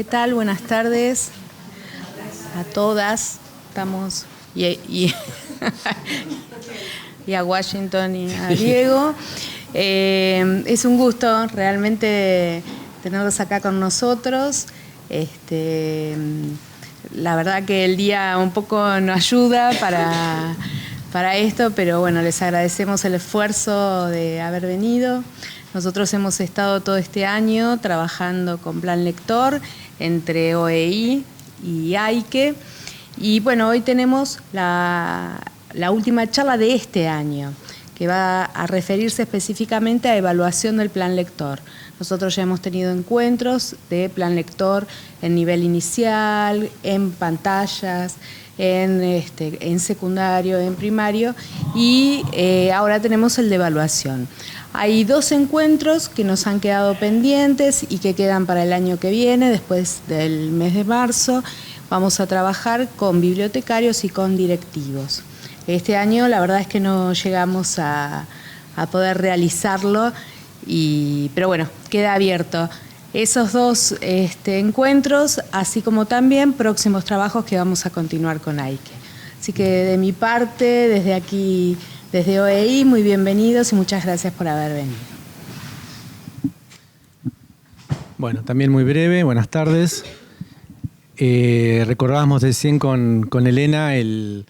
¿Qué tal? Buenas tardes a todas. Estamos y a Washington y a Diego. Es un gusto realmente tenerlos acá con nosotros. La verdad que el día un poco nos ayuda para esto, pero bueno, les agradecemos el esfuerzo de haber venido. Nosotros hemos estado todo este año trabajando con Plan Lector entre OEI y AIQE. Y bueno, hoy tenemos la última charla de este año, que va a referirse específicamente a evaluación del Plan Lector. Nosotros ya hemos tenido encuentros de Plan Lector en nivel inicial, en pantallas, en secundario, en primario, y ahora tenemos el de evaluación. Hay 2 encuentros que nos han quedado pendientes y que quedan para el año que viene, después del mes de marzo. Vamos a trabajar con bibliotecarios y con directivos. Este año la verdad es que no llegamos a poder realizarlo, pero bueno, queda abierto. Esos 2 encuentros, así como también próximos trabajos que vamos a continuar con AIQE. Así que de mi parte, desde aquí, desde OEI, muy bienvenidos y muchas gracias por haber venido. Bueno, también muy breve, buenas tardes. Recordábamos recién con Elena el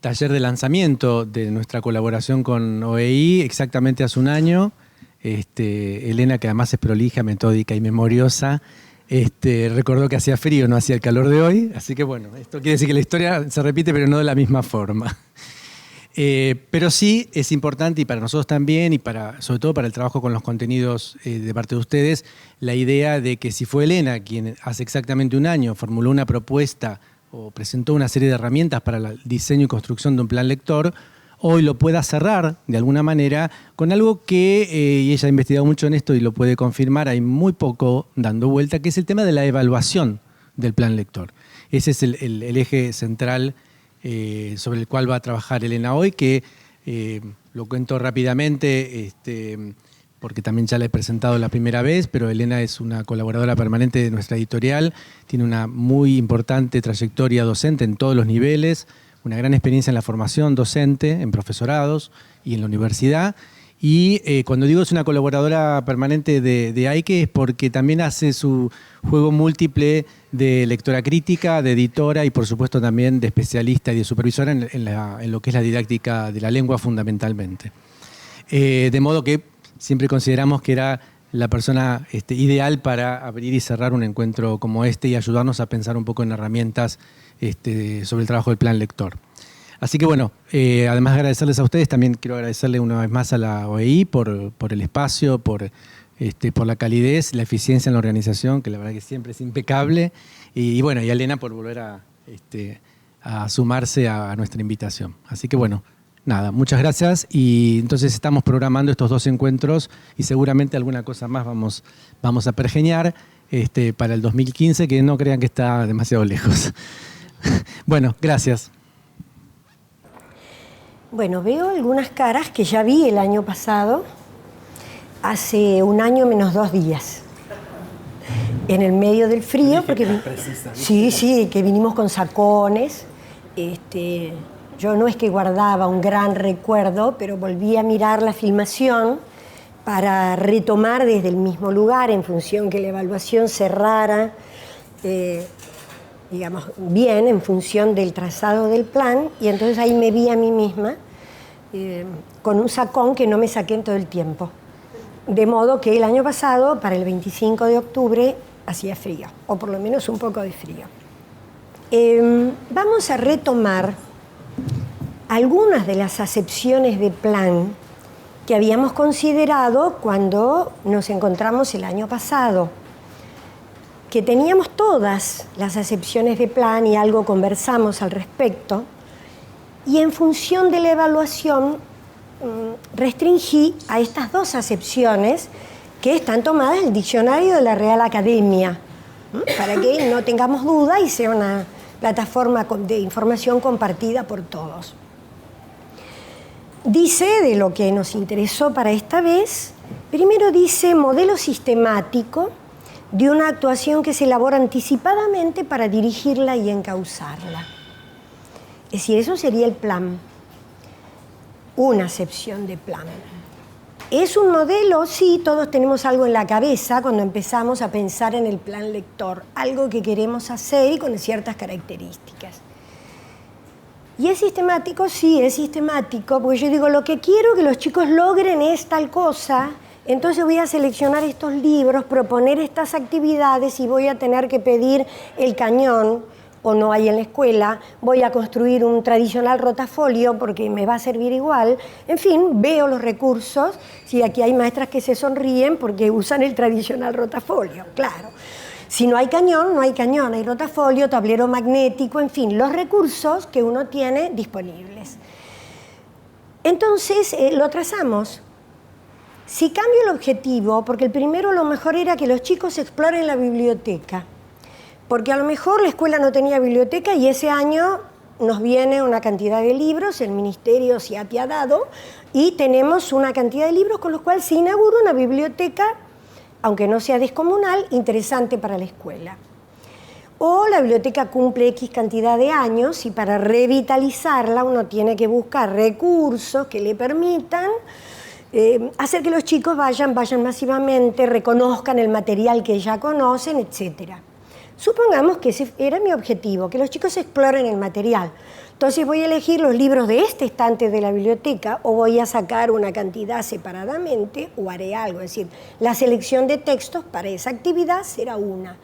taller de lanzamiento de nuestra colaboración con OEI exactamente hace un año. Elena, que además es prolija, metódica y memoriosa, recordó que hacía frío, no hacía el calor de hoy. Así que bueno, esto quiere decir que la historia se repite, pero no de la misma forma. Pero sí es importante, y para nosotros también, y sobre todo para el trabajo con los contenidos de parte de ustedes, la idea de que si fue Elena quien hace exactamente un año formuló una propuesta o presentó una serie de herramientas para el diseño y construcción de un plan lector, hoy lo pueda cerrar de alguna manera con algo que, y ella ha investigado mucho en esto y lo puede confirmar, hay muy poco dando vuelta, que es el tema de la evaluación del plan lector. Ese es el eje central sobre el cual va a trabajar Elena hoy, que lo cuento rápidamente, porque también ya la he presentado la primera vez, pero Elena es una colaboradora permanente de nuestra editorial, tiene una muy importante trayectoria docente en todos los niveles, una gran experiencia en la formación docente, en profesorados y en la universidad. Y cuando digo es una colaboradora permanente de AIQE es porque también hace su juego múltiple de lectora crítica, de editora y por supuesto también de especialista y de supervisora en lo que es la didáctica de la lengua fundamentalmente. De modo que siempre consideramos que era la persona ideal para abrir y cerrar un encuentro como este y ayudarnos a pensar un poco en herramientas sobre el trabajo del plan lector. Así que bueno, además de agradecerles a ustedes, también quiero agradecerle una vez más a la OEI por el espacio, por la calidez, la eficiencia en la organización, que la verdad que siempre es impecable, y bueno, y a Elena por volver a sumarse a nuestra invitación. Así que bueno, nada, muchas gracias, y entonces estamos programando estos 2 encuentros y seguramente alguna cosa más vamos a pergeñar para el 2015, que no crean que está demasiado lejos. Bueno, gracias. Bueno, veo algunas caras que ya vi el año pasado, hace un año menos 2 días, en el medio del frío, porque sí, que vinimos con sacones. Yo no es que guardaba un gran recuerdo, pero volví a mirar la filmación para retomar desde el mismo lugar, en función que la evaluación cerrara, digamos, bien en función del trazado del plan, y entonces ahí me vi a mí misma con un sacón que no me saqué en todo el tiempo. De modo que el año pasado, para el 25 de octubre, hacía frío, o por lo menos un poco de frío. Vamos a retomar algunas de las acepciones de plan que habíamos considerado cuando nos encontramos el año pasado, que teníamos todas las acepciones de plan y algo conversamos al respecto, y en función de la evaluación restringí a estas 2 acepciones que están tomadas en el diccionario de la Real Academia, para que no tengamos duda y sea una plataforma de información compartida por todos. Dice, de lo que nos interesó para esta vez, primero dice modelo sistemático de una actuación que se elabora anticipadamente para dirigirla y encauzarla. Es decir, eso sería el plan, una acepción de plan. ¿Es un modelo? Sí, todos tenemos algo en la cabeza cuando empezamos a pensar en el plan lector, algo que queremos hacer y con ciertas características. ¿Y es sistemático? Sí, es sistemático, porque yo digo, lo que quiero que los chicos logren es tal cosa, entonces voy a seleccionar estos libros, proponer estas actividades y voy a tener que pedir el cañón, o no hay en la escuela, voy a construir un tradicional rotafolio porque me va a servir igual. En fin, veo los recursos. Sí, aquí hay maestras que se sonríen porque usan el tradicional rotafolio, claro. Si no hay cañón, no hay cañón, hay rotafolio, tablero magnético, en fin, los recursos que uno tiene disponibles. Entonces, lo trazamos. Si cambio el objetivo, porque el primero lo mejor era que los chicos exploren la biblioteca, porque a lo mejor la escuela no tenía biblioteca y ese año nos viene una cantidad de libros, el ministerio se ha apiadado y tenemos una cantidad de libros con los cuales se inaugura una biblioteca, aunque no sea descomunal, interesante para la escuela. O la biblioteca cumple X cantidad de años y para revitalizarla uno tiene que buscar recursos que le permitan hacer que los chicos vayan masivamente, reconozcan el material que ya conocen, etc. Supongamos que ese era mi objetivo, que los chicos exploren el material. Entonces voy a elegir los libros de este estante de la biblioteca o voy a sacar una cantidad separadamente o haré algo. Es decir, la selección de textos para esa actividad será una.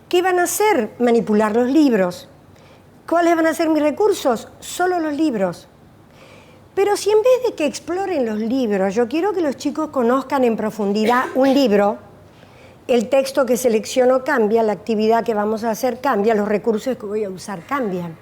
¿Qué van a hacer? Manipular los libros. ¿Cuáles van a ser mis recursos? Solo los libros. Pero si en vez de que exploren los libros, yo quiero que los chicos conozcan en profundidad un libro, el texto que selecciono cambia, la actividad que vamos a hacer cambia, los recursos que voy a usar cambian.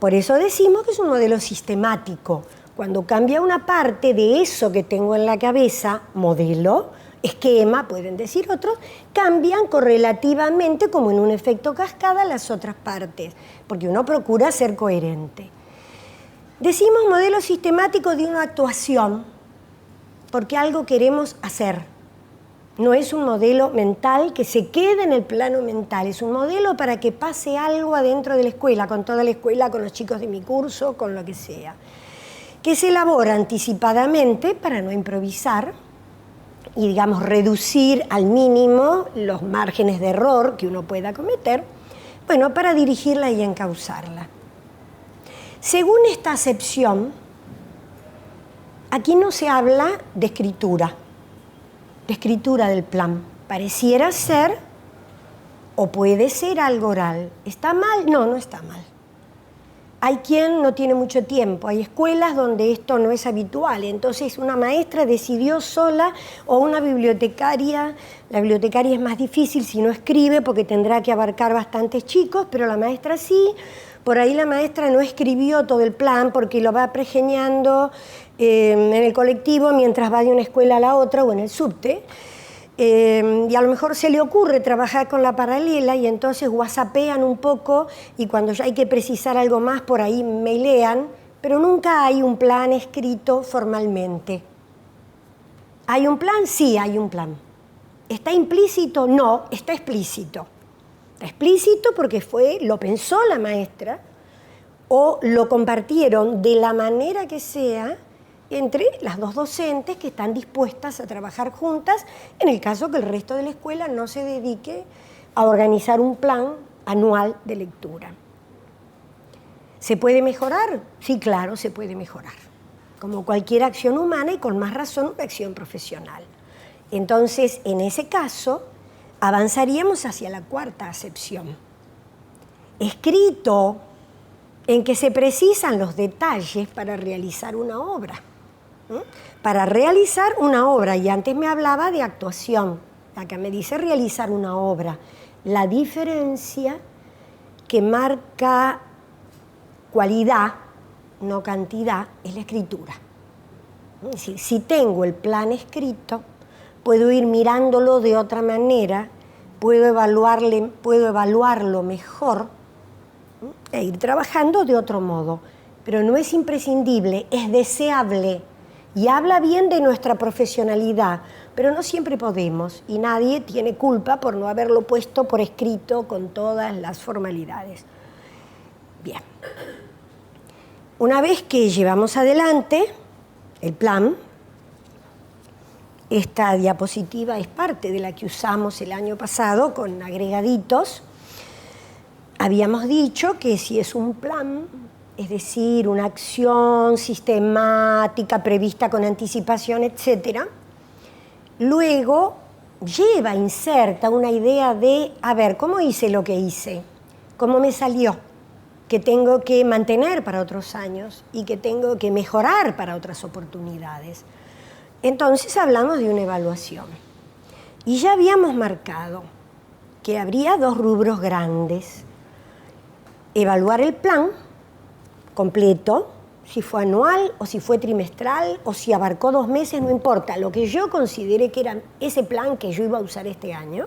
Por eso decimos que es un modelo sistemático. Cuando cambia una parte de eso que tengo en la cabeza, modelo, esquema, pueden decir otros, cambian correlativamente, como en un efecto cascada, las otras partes, porque uno procura ser coherente. Decimos modelo sistemático de una actuación, porque algo queremos hacer. No es un modelo mental que se quede en el plano mental, es un modelo para que pase algo adentro de la escuela, con toda la escuela, con los chicos de mi curso, con lo que sea. Que se elabora anticipadamente para no improvisar y, digamos, reducir al mínimo los márgenes de error que uno pueda cometer, bueno, para dirigirla y encauzarla. Según esta acepción, aquí no se habla de escritura del plan. Pareciera ser o puede ser algo oral. ¿Está mal? No, no está mal. Hay quien no tiene mucho tiempo, hay escuelas donde esto no es habitual, entonces una maestra decidió sola o una bibliotecaria, la bibliotecaria es más difícil si no escribe porque tendrá que abarcar bastantes chicos, pero la maestra sí, por ahí la maestra no escribió todo el plan porque lo va pregeñando en el colectivo mientras va de una escuela a la otra o en el subte. Y a lo mejor se le ocurre trabajar con la paralela y entonces whatsappean un poco y cuando ya hay que precisar algo más por ahí mailean, pero nunca hay un plan escrito formalmente. ¿Hay un plan? Sí, hay un plan. ¿Está implícito? No, está explícito. Está explícito porque lo pensó la maestra o lo compartieron de la manera que sea entre las dos docentes que están dispuestas a trabajar juntas, en el caso que el resto de la escuela no se dedique a organizar un plan anual de lectura. ¿Se puede mejorar? Sí, claro, se puede mejorar. Como cualquier acción humana y con más razón una acción profesional. Entonces, en ese caso, avanzaríamos hacia la cuarta acepción. Escrito en que se precisan los detalles para realizar una obra. Para realizar una obra, y antes me hablaba de actuación, acá me dice realizar una obra. La diferencia que marca cualidad, no cantidad, es la escritura. Es decir, si tengo el plan escrito, puedo ir mirándolo de otra manera, puedo evaluarlo mejor e ir trabajando de otro modo. Pero no es imprescindible, es deseable. Y habla bien de nuestra profesionalidad, pero no siempre podemos y nadie tiene culpa por no haberlo puesto por escrito con todas las formalidades. Bien. Una vez que llevamos adelante el plan, esta diapositiva es parte de la que usamos el año pasado con agregaditos. Habíamos dicho que si es un plan, es decir, una acción sistemática, prevista con anticipación, etc., luego inserta una idea de, a ver, ¿cómo hice lo que hice? ¿Cómo me salió? Que tengo que mantener para otros años y que tengo que mejorar para otras oportunidades. Entonces hablamos de una evaluación. Y ya habíamos marcado que habría 2 rubros grandes. Evaluar el plan completo, si fue anual o si fue trimestral o si abarcó 2 meses, no importa, lo que yo consideré que era ese plan que yo iba a usar este año,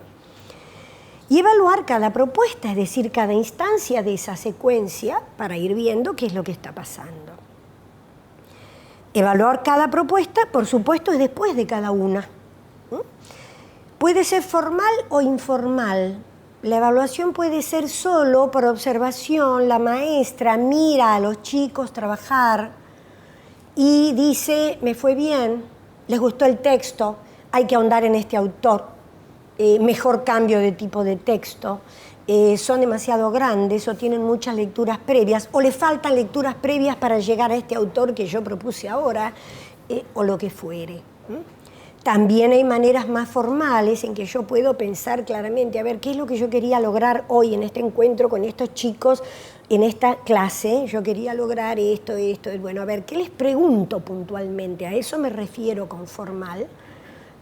y evaluar cada propuesta, es decir, cada instancia de esa secuencia para ir viendo qué es lo que está pasando. Evaluar cada propuesta, por supuesto, es después de cada una. Puede ser formal o informal. La evaluación puede ser solo por observación. La maestra mira a los chicos trabajar y dice, me fue bien, les gustó el texto, hay que ahondar en este autor, mejor cambio de tipo de texto, son demasiado grandes o tienen muchas lecturas previas o les faltan lecturas previas para llegar a este autor que yo propuse ahora, o lo que fuere. También hay maneras más formales en que yo puedo pensar claramente, a ver, ¿qué es lo que yo quería lograr hoy en este encuentro con estos chicos, en esta clase? Yo quería lograr esto. Bueno, a ver, ¿qué les pregunto puntualmente? A eso me refiero con formal,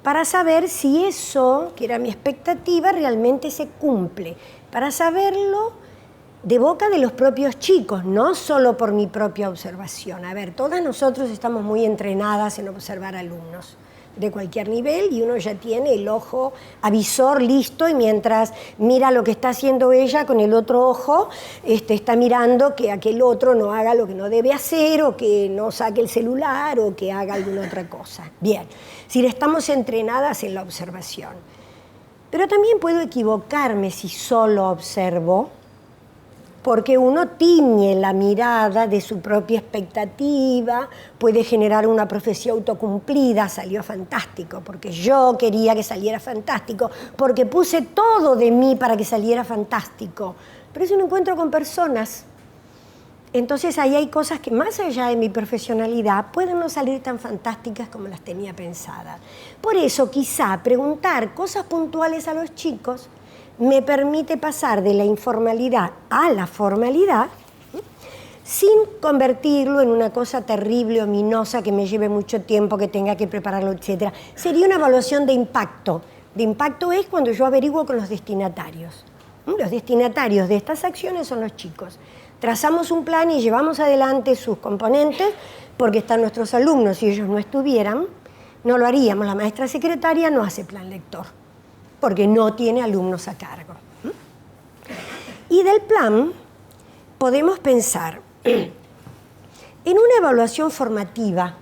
para saber si eso, que era mi expectativa, realmente se cumple. Para saberlo de boca de los propios chicos, no solo por mi propia observación. A ver, todas nosotros estamos muy entrenadas en observar alumnos de cualquier nivel y uno ya tiene el ojo avisor listo y mientras mira lo que está haciendo ella con el otro ojo está mirando que aquel otro no haga lo que no debe hacer o que no saque el celular o que haga alguna otra cosa. Bien, si estamos entrenadas en la observación. Pero también puedo equivocarme si solo observo, porque uno tiñe la mirada de su propia expectativa, puede generar una profecía autocumplida, salió fantástico, porque yo quería que saliera fantástico, porque puse todo de mí para que saliera fantástico. Pero es un encuentro con personas. Entonces ahí hay cosas que más allá de mi profesionalidad pueden no salir tan fantásticas como las tenía pensadas. Por eso quizá preguntar cosas puntuales a los chicos me permite pasar de la informalidad a la formalidad sin convertirlo en una cosa terrible, ominosa, que me lleve mucho tiempo, que tenga que prepararlo, etc. Sería una evaluación de impacto. De impacto es cuando yo averiguo con los destinatarios. Los destinatarios de estas acciones son los chicos. Trazamos un plan y llevamos adelante sus componentes porque están nuestros alumnos. Si ellos no estuvieran, no lo haríamos. La maestra secretaria no hace plan lector, porque no tiene alumnos a cargo. Y del plan podemos pensar en una evaluación formativa.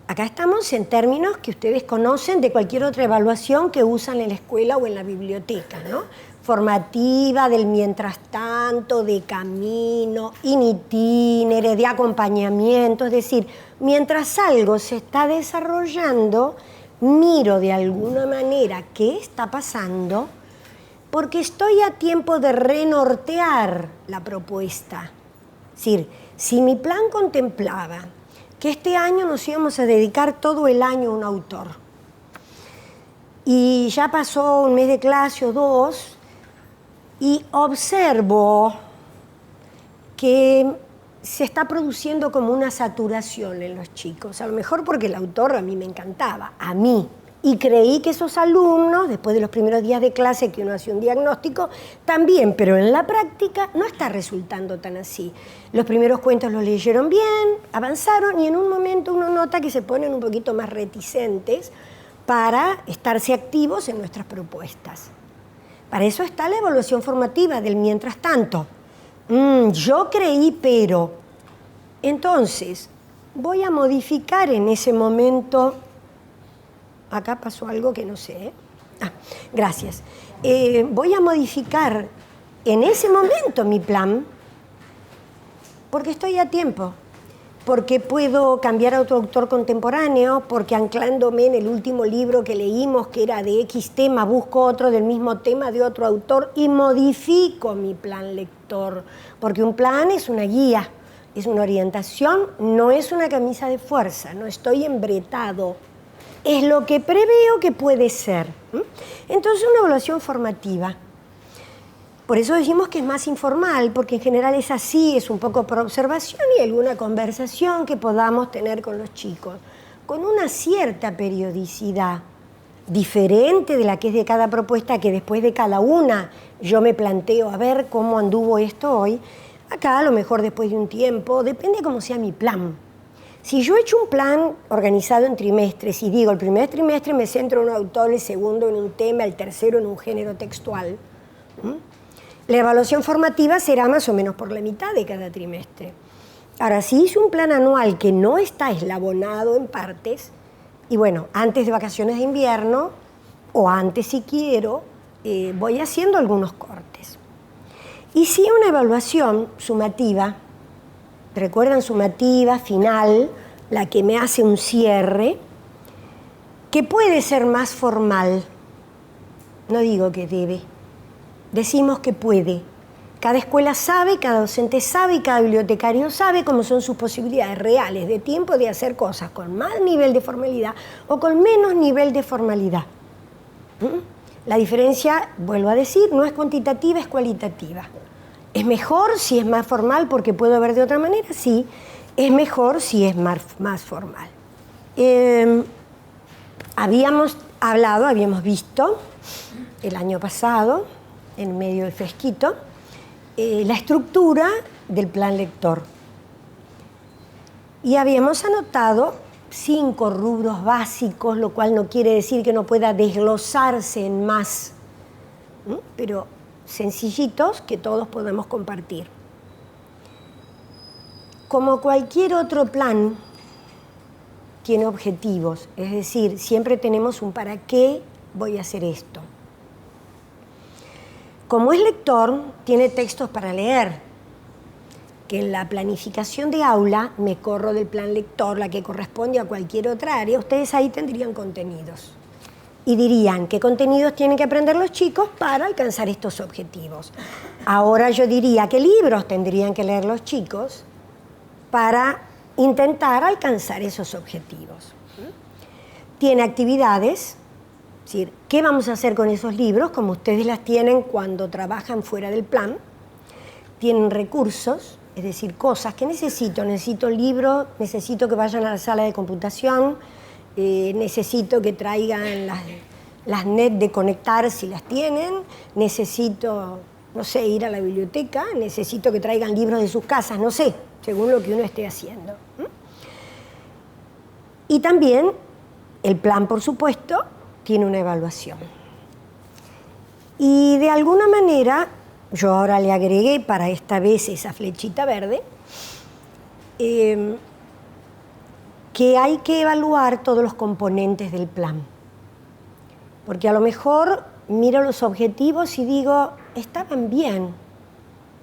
Acá estamos en términos que ustedes conocen de cualquier otra evaluación que usan en la escuela o en la biblioteca, ¿no? Formativa, del mientras tanto, de camino, in itinere, de acompañamiento. Es decir, mientras algo se está desarrollando, miro de alguna manera qué está pasando porque estoy a tiempo de renortear la propuesta. Es decir, si mi plan contemplaba que este año nos íbamos a dedicar todo el año a un autor y ya pasó un mes de clase o 2 y observo que se está produciendo como una saturación en los chicos, a lo mejor porque el autor a mí me encantaba, a mí, y creí que esos alumnos, después de los primeros días de clase que uno hacía un diagnóstico, también, pero en la práctica no está resultando tan así. Los primeros cuentos los leyeron bien, avanzaron y en un momento uno nota que se ponen un poquito más reticentes para estarse activos en nuestras propuestas. Para eso está la evaluación formativa del mientras tanto. Yo creí, pero... Entonces, voy a modificar en ese momento Acá pasó algo que no sé, ¿eh? Gracias. Voy a modificar en ese momento mi plan porque estoy a tiempo, porque puedo cambiar a otro autor contemporáneo, porque anclándome en el último libro que leímos, que era de X tema, busco otro del mismo tema de otro autor y modifico mi plan lector, porque un plan es una guía, es una orientación, no es una camisa de fuerza, no estoy embretado, es lo que preveo que puede ser. Entonces, una evaluación formativa. Por eso decimos que es más informal, porque en general es así, es un poco por observación y alguna conversación que podamos tener con los chicos, con una cierta periodicidad, diferente de la que es de cada propuesta, que después de cada una yo me planteo a ver cómo anduvo esto hoy. Acá a lo mejor después de un tiempo, depende cómo sea mi plan. Si yo he hecho un plan organizado en trimestres y digo, el primer trimestre me centro en un autor, el segundo en un tema, el tercero en un género textual, la evaluación formativa será más o menos por la mitad de cada trimestre. Ahora, si hice un plan anual que no está eslabonado en partes, y bueno, antes de vacaciones de invierno, o antes si quiero, voy haciendo algunos cortes. Y si una evaluación sumativa, recuerdan sumativa, final, la que me hace un cierre, que puede ser más formal, no digo que debe, decimos que puede. Cada escuela sabe, cada docente sabe y cada bibliotecario sabe cómo son sus posibilidades reales de tiempo de hacer cosas con más nivel de formalidad o con menos nivel de formalidad. La diferencia, vuelvo a decir, no es cuantitativa, es cualitativa. ¿Es mejor si es más formal porque puedo ver de otra manera? Sí. Es mejor si es más formal. Habíamos hablado, habíamos visto el año pasado, en medio del fresquito, la estructura del plan lector. Y habíamos anotado 5 rubros básicos, lo cual no quiere decir que no pueda desglosarse en más, pero sencillitos que todos podemos compartir. Como cualquier otro plan, tiene objetivos, es decir, siempre tenemos un para qué voy a hacer esto. Como es lector, tiene textos para leer, que en la planificación de aula me corro del plan lector, la que corresponde a cualquier otra área, ustedes ahí tendrían contenidos. Y dirían qué contenidos tienen que aprender los chicos para alcanzar estos objetivos. Ahora yo diría qué libros tendrían que leer los chicos para intentar alcanzar esos objetivos. Tiene actividades. Es decir, ¿qué vamos a hacer con esos libros? Como ustedes las tienen cuando trabajan fuera del plan. Tienen recursos, es decir, cosas que necesito. Necesito el libro, necesito que vayan a la sala de computación, necesito que traigan las net de conectar si las tienen, necesito, no sé, ir a la biblioteca, necesito que traigan libros de sus casas, no sé, según lo que uno esté haciendo. Y también el plan, por supuesto, tiene una evaluación. Y de alguna manera, yo ahora le agregué para esta vez esa flechita verde, que hay que evaluar todos los componentes del plan. Porque a lo mejor miro los objetivos y digo, estaban bien,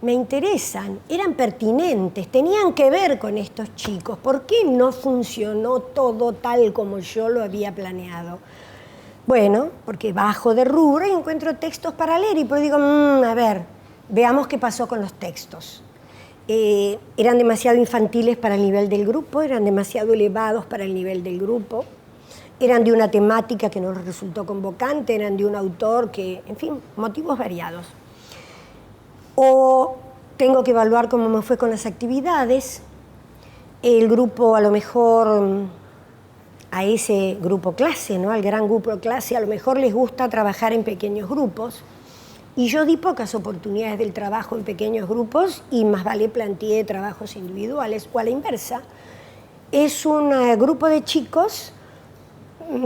me interesan, eran pertinentes, tenían que ver con estos chicos. ¿Por qué no funcionó todo tal como yo lo había planeado? Bueno, porque bajo de rubro y encuentro textos para leer y pues digo, a ver, veamos qué pasó con los textos. Eran demasiado infantiles para el nivel del grupo, eran demasiado elevados para el nivel del grupo, eran de una temática que no resultó convocante, eran de un autor que, en fin, motivos variados. O tengo que evaluar cómo me fue con las actividades, el grupo a lo mejor, a ese grupo clase, ¿no? Al gran grupo clase, a lo mejor les gusta trabajar en pequeños grupos, y yo di pocas oportunidades del trabajo en pequeños grupos y más vale planteé trabajos individuales, o a la inversa. Es un grupo de chicos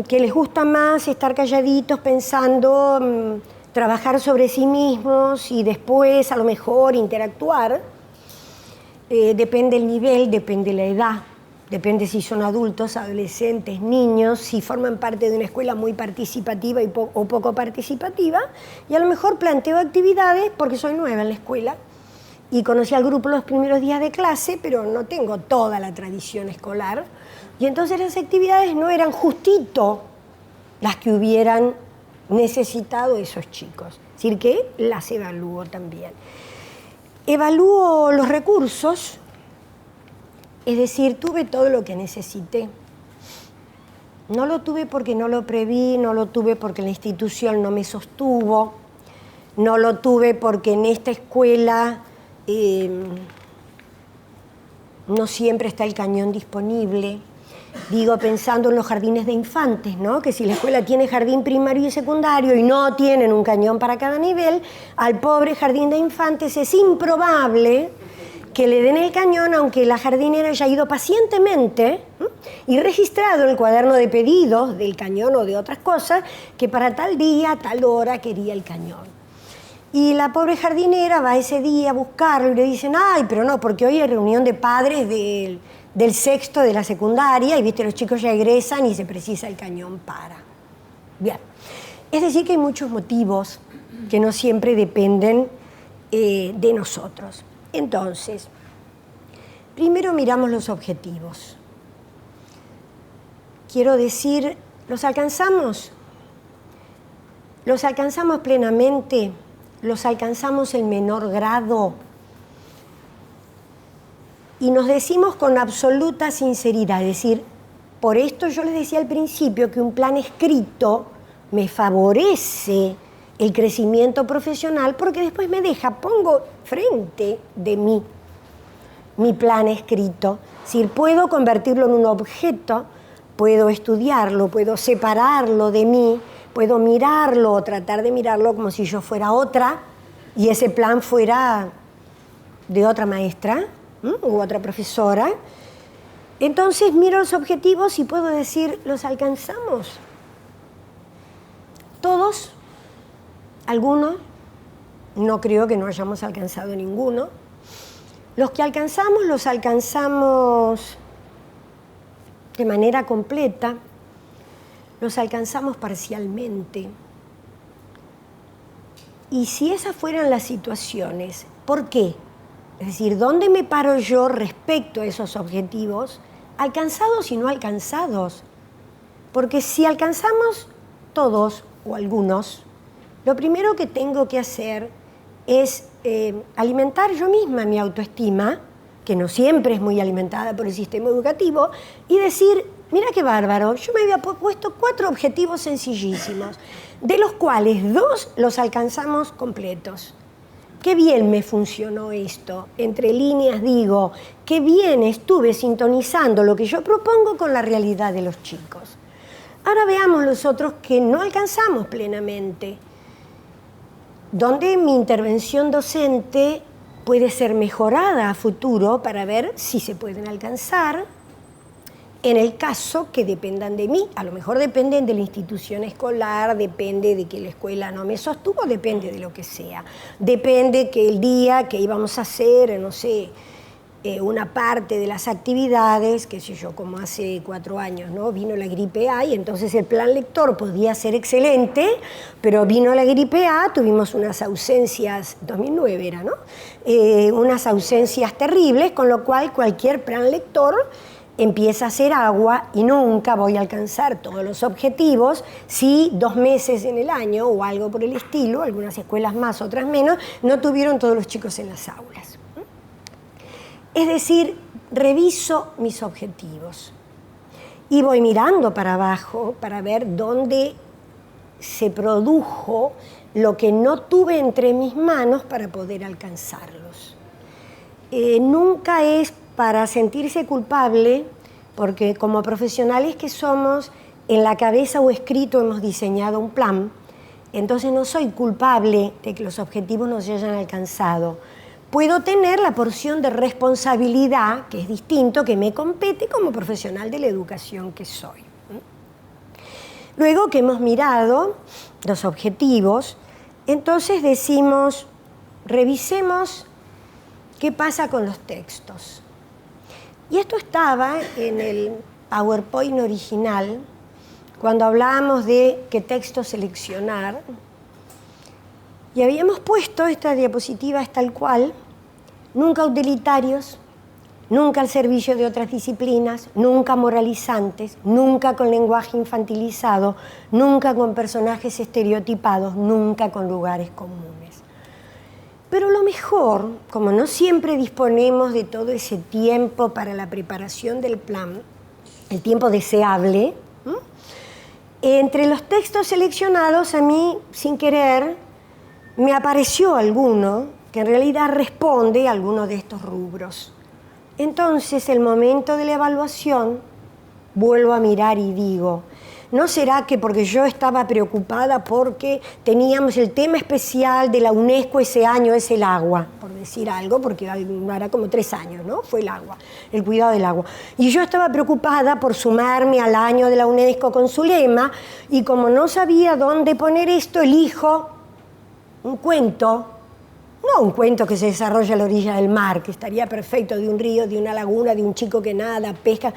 que les gusta más estar calladitos pensando, trabajar sobre sí mismos y después a lo mejor interactuar. Depende el nivel, depende la edad. depende si son adultos, adolescentes, niños, si forman parte de una escuela muy participativa o poco participativa, y a lo mejor planteo actividades porque soy nueva en la escuela y conocí al grupo los primeros días de clase, pero no tengo toda la tradición escolar, y entonces las actividades no eran justito las que hubieran necesitado esos chicos, es decir, que las evalúo también. Evalúo los recursos, es decir, tuve todo lo que necesité. No lo tuve porque no lo preví, no lo tuve porque la institución no me sostuvo, no lo tuve porque en esta escuela no siempre está el cañón disponible. Digo, pensando en los jardines de infantes, ¿no? Que si la escuela tiene jardín primario y secundario y no tienen un cañón para cada nivel, al pobre jardín de infantes es improbable que le den el cañón, aunque la jardinera haya ido pacientemente y registrado en el cuaderno de pedidos del cañón o de otras cosas, que para tal día, tal hora quería el cañón. Y la pobre jardinera va ese día a buscarlo y le dicen, ay, pero no, porque hoy hay reunión de padres del sexto de la secundaria y viste, los chicos ya egresan y se precisa el cañón para. Bien, es decir que hay muchos motivos que no siempre dependen de nosotros. Entonces, primero miramos los objetivos. Quiero decir, ¿los alcanzamos? ¿Los alcanzamos plenamente? ¿Los alcanzamos en menor grado? Y nos decimos con absoluta sinceridad, es decir, por esto yo les decía al principio que un plan escrito me favorece el crecimiento profesional porque después pongo frente de mí mi plan escrito. Es decir, puedo convertirlo en un objeto, puedo estudiarlo, puedo separarlo de mí, puedo mirarlo o tratar de mirarlo como si yo fuera otra y ese plan fuera de otra maestra u otra profesora. Entonces miro los objetivos y puedo decir, ¿los alcanzamos? ¿Todos? ¿Algunos? No creo que no hayamos alcanzado ninguno. Los que alcanzamos, los alcanzamos de manera completa, los alcanzamos parcialmente. Y si esas fueran las situaciones, ¿por qué? Es decir, ¿dónde me paro yo respecto a esos objetivos, alcanzados y no alcanzados? Porque si alcanzamos todos o algunos, lo primero que tengo que hacer es alimentar yo misma mi autoestima, que no siempre es muy alimentada por el sistema educativo, y decir, mira qué bárbaro, yo me había puesto 4 objetivos sencillísimos, de los cuales 2 los alcanzamos completos. Qué bien me funcionó esto. Entre líneas digo, qué bien estuve sintonizando lo que yo propongo con la realidad de los chicos. Ahora veamos los otros que no alcanzamos plenamente, donde mi intervención docente puede ser mejorada a futuro para ver si se pueden alcanzar, en el caso que dependan de mí. A lo mejor dependen de la institución escolar, depende de que la escuela no me sostuvo, depende de lo que sea. Depende que el día que íbamos a hacer, no sé, una parte de las actividades, qué sé yo, como hace 4 años, ¿no? Vino la gripe A y entonces el plan lector podía ser excelente, pero vino la gripe A, tuvimos unas ausencias, 2009 era, ¿no? Unas ausencias terribles, con lo cual cualquier plan lector empieza a hacer agua y nunca voy a alcanzar todos los objetivos si 2 meses en el año o algo por el estilo, algunas escuelas más, otras menos, no tuvieron todos los chicos en las aulas. Es decir, reviso mis objetivos y voy mirando para abajo para ver dónde se produjo lo que no tuve entre mis manos para poder alcanzarlos. Nunca es para sentirse culpable, porque como profesionales que somos, en la cabeza o escrito hemos diseñado un plan, entonces no soy culpable de que los objetivos no se hayan alcanzado. Puedo tener la porción de responsabilidad, que es distinto, que me compete como profesional de la educación que soy. Luego que hemos mirado los objetivos, entonces decimos, revisemos qué pasa con los textos. Y esto estaba en el PowerPoint original, cuando hablábamos de qué texto seleccionar. Y habíamos puesto, esta diapositiva es tal cual, nunca utilitarios, nunca al servicio de otras disciplinas, nunca moralizantes, nunca con lenguaje infantilizado, nunca con personajes estereotipados, nunca con lugares comunes. Pero lo mejor, como no siempre disponemos de todo ese tiempo para la preparación del plan, el tiempo deseable, entre los textos seleccionados a mí, sin querer, me apareció alguno que en realidad responde a alguno de estos rubros. Entonces, el momento de la evaluación, vuelvo a mirar y digo, ¿no será que porque yo estaba preocupada porque teníamos el tema especial de la UNESCO ese año, es el agua, por decir algo, porque hará como 3 años, ¿no? Fue el agua, el cuidado del agua. Y yo estaba preocupada por sumarme al año de la UNESCO con su lema, y como no sabía dónde poner esto, elijo un cuento, no un cuento que se desarrolla a la orilla del mar, que estaría perfecto, de un río, de una laguna, de un chico que nada, pesca,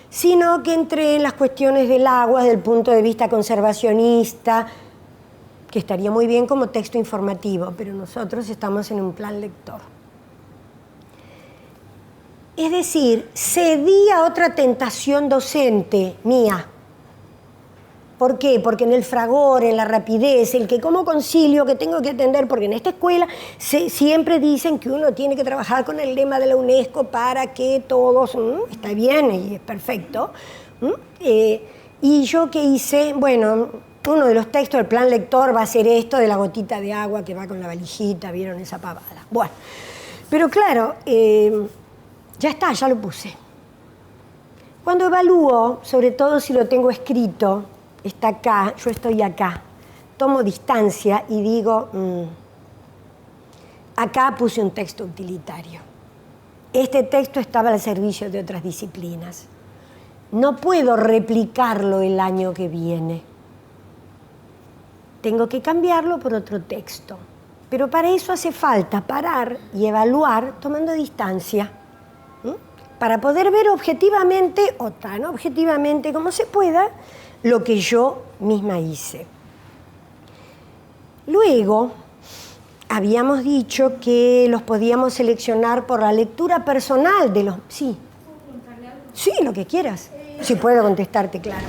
sino que entré en las cuestiones del agua desde el punto de vista conservacionista, que estaría muy bien como texto informativo, pero nosotros estamos en un plan lector. Es decir, cedí a otra tentación docente mía. ¿Por qué? Porque en el fragor, en la rapidez, el que cómo concilio, que tengo que atender, porque en esta escuela siempre dicen que uno tiene que trabajar con el lema de la UNESCO para que todos, está bien y es perfecto. Y yo qué hice, bueno, uno de los textos del plan lector va a ser esto de la gotita de agua que va con la valijita, ¿vieron esa pavada? Bueno, pero claro, ya está, ya lo puse. Cuando evalúo, sobre todo si lo tengo escrito, está acá, yo estoy acá, tomo distancia y digo, acá puse un texto utilitario. Este texto estaba al servicio de otras disciplinas. No puedo replicarlo el año que viene. Tengo que cambiarlo por otro texto. Pero para eso hace falta parar y evaluar tomando distancia, para poder ver objetivamente, o tan objetivamente como se pueda, lo que yo misma hice. Luego, habíamos dicho que los podíamos seleccionar por la lectura personal de los... Sí. Sí, lo que quieras. Si puedo contestarte, claro.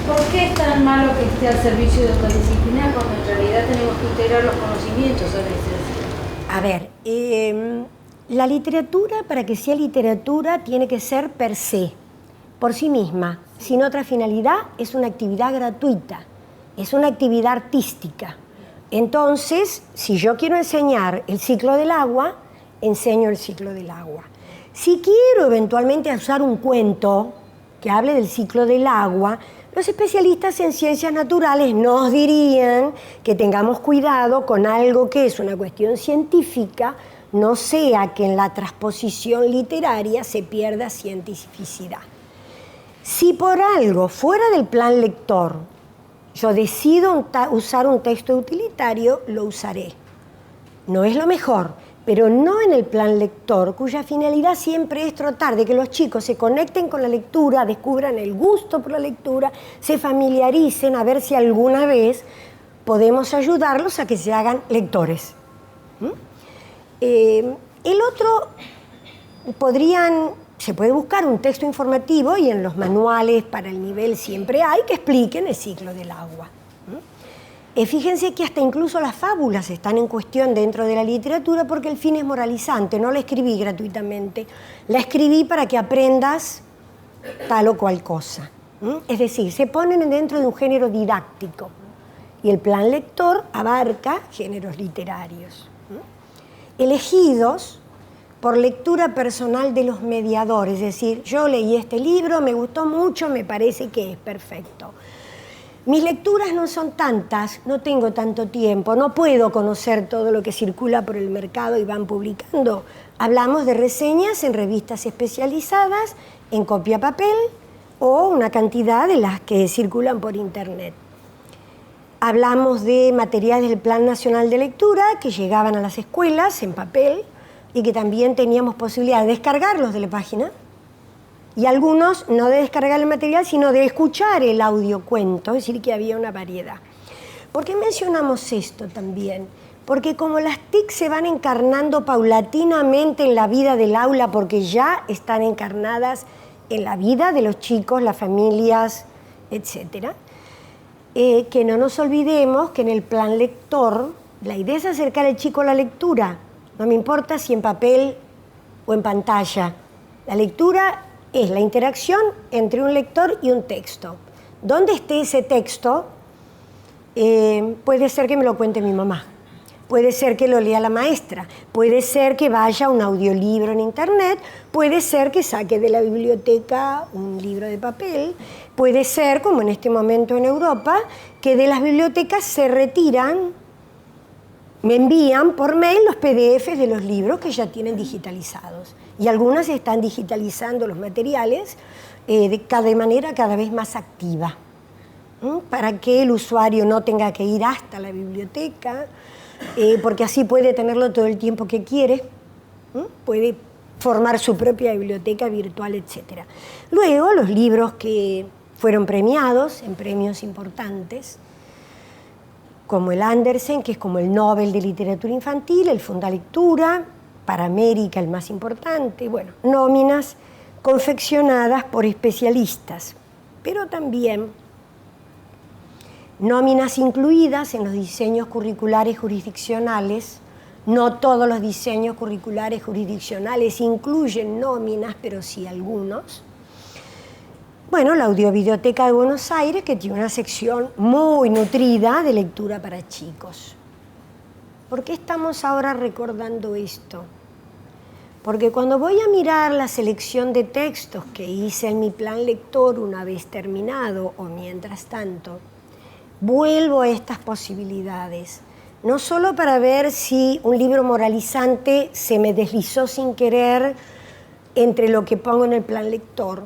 ¿Por qué es tan malo que esté al servicio de otra disciplina cuando en realidad tenemos que integrar los conocimientos sobre ese? A ver, la literatura, para que sea literatura, tiene que ser per se, por sí misma, sin otra finalidad. Es una actividad gratuita, es una actividad artística. Entonces, si yo quiero enseñar el ciclo del agua, enseño el ciclo del agua. Si quiero eventualmente usar un cuento que hable del ciclo del agua, los especialistas en ciencias naturales nos dirían que tengamos cuidado con algo que es una cuestión científica, no sea que en la transposición literaria se pierda cientificidad. Si por algo fuera del plan lector yo decido usar un texto utilitario, lo usaré. No es lo mejor, pero no en el plan lector, cuya finalidad siempre es tratar de que los chicos se conecten con la lectura, descubran el gusto por la lectura, se familiaricen, a ver si alguna vez podemos ayudarlos a que se hagan lectores. El otro, se puede buscar un texto informativo, y en los manuales para el nivel siempre hay, que expliquen el ciclo del agua. Fíjense que hasta incluso las fábulas están en cuestión dentro de la literatura porque el fin es moralizante. No la escribí gratuitamente, la escribí para que aprendas tal o cual cosa. Es decir, se ponen dentro de un género didáctico, y el plan lector abarca géneros literarios, elegidos por lectura personal de los mediadores. Es decir, yo leí este libro, me gustó mucho, me parece que es perfecto. Mis lecturas no son tantas, no tengo tanto tiempo, no puedo conocer todo lo que circula por el mercado y van publicando. Hablamos de reseñas en revistas especializadas, en copia papel, o una cantidad de las que circulan por internet. Hablamos de materiales del Plan Nacional de Lectura que llegaban a las escuelas en papel y que también teníamos posibilidad de descargarlos de la página Y algunos no de descargar el material, sino de escuchar el audiocuento, es decir, que había una variedad. ¿Por qué mencionamos esto también? Porque como las TIC se van encarnando paulatinamente en la vida del aula, porque ya están encarnadas en la vida de los chicos, las familias, etc., que no nos olvidemos que en el plan lector, la idea es acercar al chico a la lectura. No me importa si en papel o en pantalla. La lectura es la interacción entre un lector y un texto. ¿Dónde esté ese texto? Puede ser que me lo cuente mi mamá, puede ser que lo lea la maestra, puede ser que vaya a un audiolibro en internet, puede ser que saque de la biblioteca un libro de papel, puede ser, como en este momento en Europa, que de las bibliotecas se retiran, me envían por mail los PDFs de los libros que ya tienen digitalizados. Y algunas están digitalizando los materiales de manera cada vez más activa, para que el usuario no tenga que ir hasta la biblioteca, porque así puede tenerlo todo el tiempo que quiere, puede formar su propia biblioteca virtual, etc. Luego, los libros que fueron premiados en premios importantes, como el Andersen, que es como el Nobel de Literatura Infantil, el Fundalectura, para América el más importante, bueno, nóminas confeccionadas por especialistas, pero también nóminas incluidas en los diseños curriculares jurisdiccionales. No todos los diseños curriculares jurisdiccionales incluyen nóminas, pero sí algunos. Bueno, la Audiobiblioteca de Buenos Aires, que tiene una sección muy nutrida de lectura para chicos. ¿Por qué estamos ahora recordando esto? Porque cuando voy a mirar la selección de textos que hice en mi plan lector una vez terminado o mientras tanto, vuelvo a estas posibilidades. No solo para ver si un libro moralizante se me deslizó sin querer entre lo que pongo en el plan lector,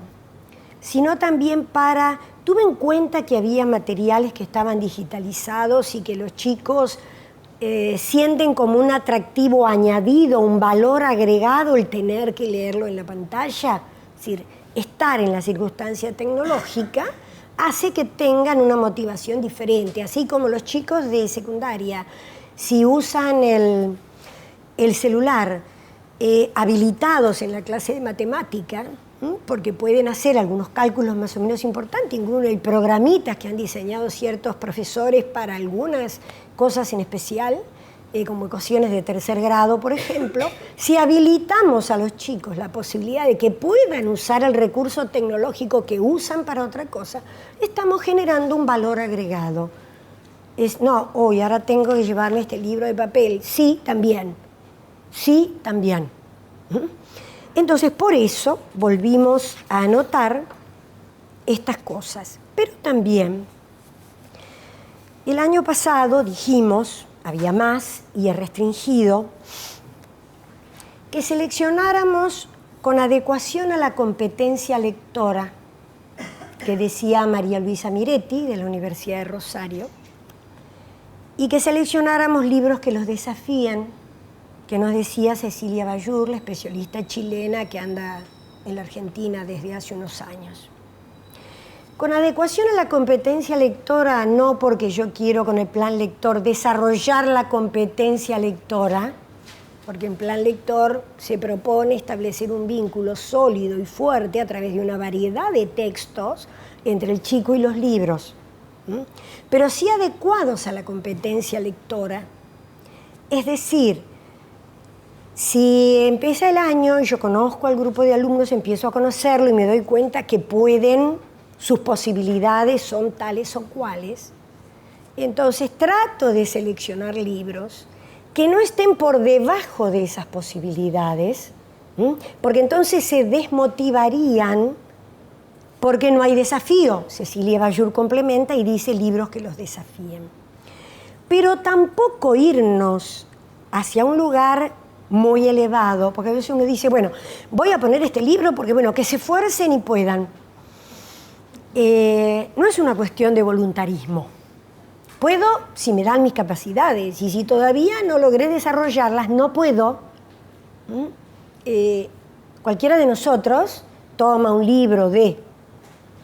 sino también para... Tuve en cuenta que había materiales que estaban digitalizados y que los chicos sienten como un atractivo añadido, un valor agregado el tener que leerlo en la pantalla. Es decir, estar en la circunstancia tecnológica hace que tengan una motivación diferente, así como los chicos de secundaria, si usan el celular habilitados en la clase de matemática, porque pueden hacer algunos cálculos más o menos importantes, incluso hay programitas que han diseñado ciertos profesores para algunas cosas en especial, como ecuaciones de tercer grado, por ejemplo. Si habilitamos a los chicos la posibilidad de que puedan usar el recurso tecnológico que usan para otra cosa, estamos generando un valor agregado. No, hoy ahora tengo que llevarme este libro de papel. Sí, también. Sí, también. Entonces, por eso volvimos a anotar estas cosas. Pero también, el año pasado dijimos, había más y es restringido, que seleccionáramos con adecuación a la competencia lectora que decía María Luisa Miretti, de la Universidad de Rosario, y que seleccionáramos libros que los desafíen, que nos decía Cecilia Bayur, la especialista chilena que anda en la Argentina desde hace unos años. Con adecuación a la competencia lectora, no porque yo quiero con el plan lector desarrollar la competencia lectora, porque en plan lector se propone establecer un vínculo sólido y fuerte a través de una variedad de textos entre el chico y los libros, pero sí adecuados a la competencia lectora. Es decir, si empieza el año y yo conozco al grupo de alumnos, empiezo a conocerlo y me doy cuenta que pueden, sus posibilidades son tales o cuales, entonces trato de seleccionar libros que no estén por debajo de esas posibilidades, porque entonces se desmotivarían porque no hay desafío. Cecilia Bayur complementa y dice libros que los desafíen. Pero tampoco irnos hacia un lugar muy elevado, porque a veces uno dice, bueno, voy a poner este libro porque, bueno, que se esfuercen y puedan. No es una cuestión de voluntarismo. Puedo si me dan mis capacidades, y si todavía no logré desarrollarlas, no puedo. Cualquiera de nosotros toma un libro de,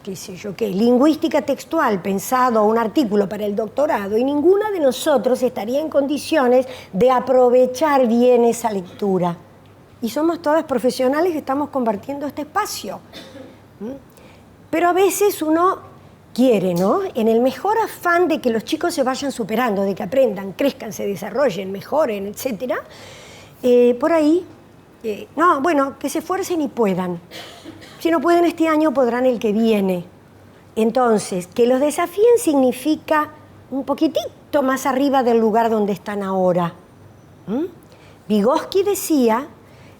qué sé yo qué, lingüística textual pensado un artículo para el doctorado, y ninguna de nosotros estaría en condiciones de aprovechar bien esa lectura. Y somos todas profesionales que estamos compartiendo este espacio. Pero a veces uno quiere, ¿no? En el mejor afán de que los chicos se vayan superando, de que aprendan, crezcan, se desarrollen, mejoren, etc. Por ahí, no, bueno, que se esfuercen y puedan. Si no pueden este año, podrán el que viene. Entonces, que los desafíen significa un poquitito más arriba del lugar donde están ahora. Vygotsky decía,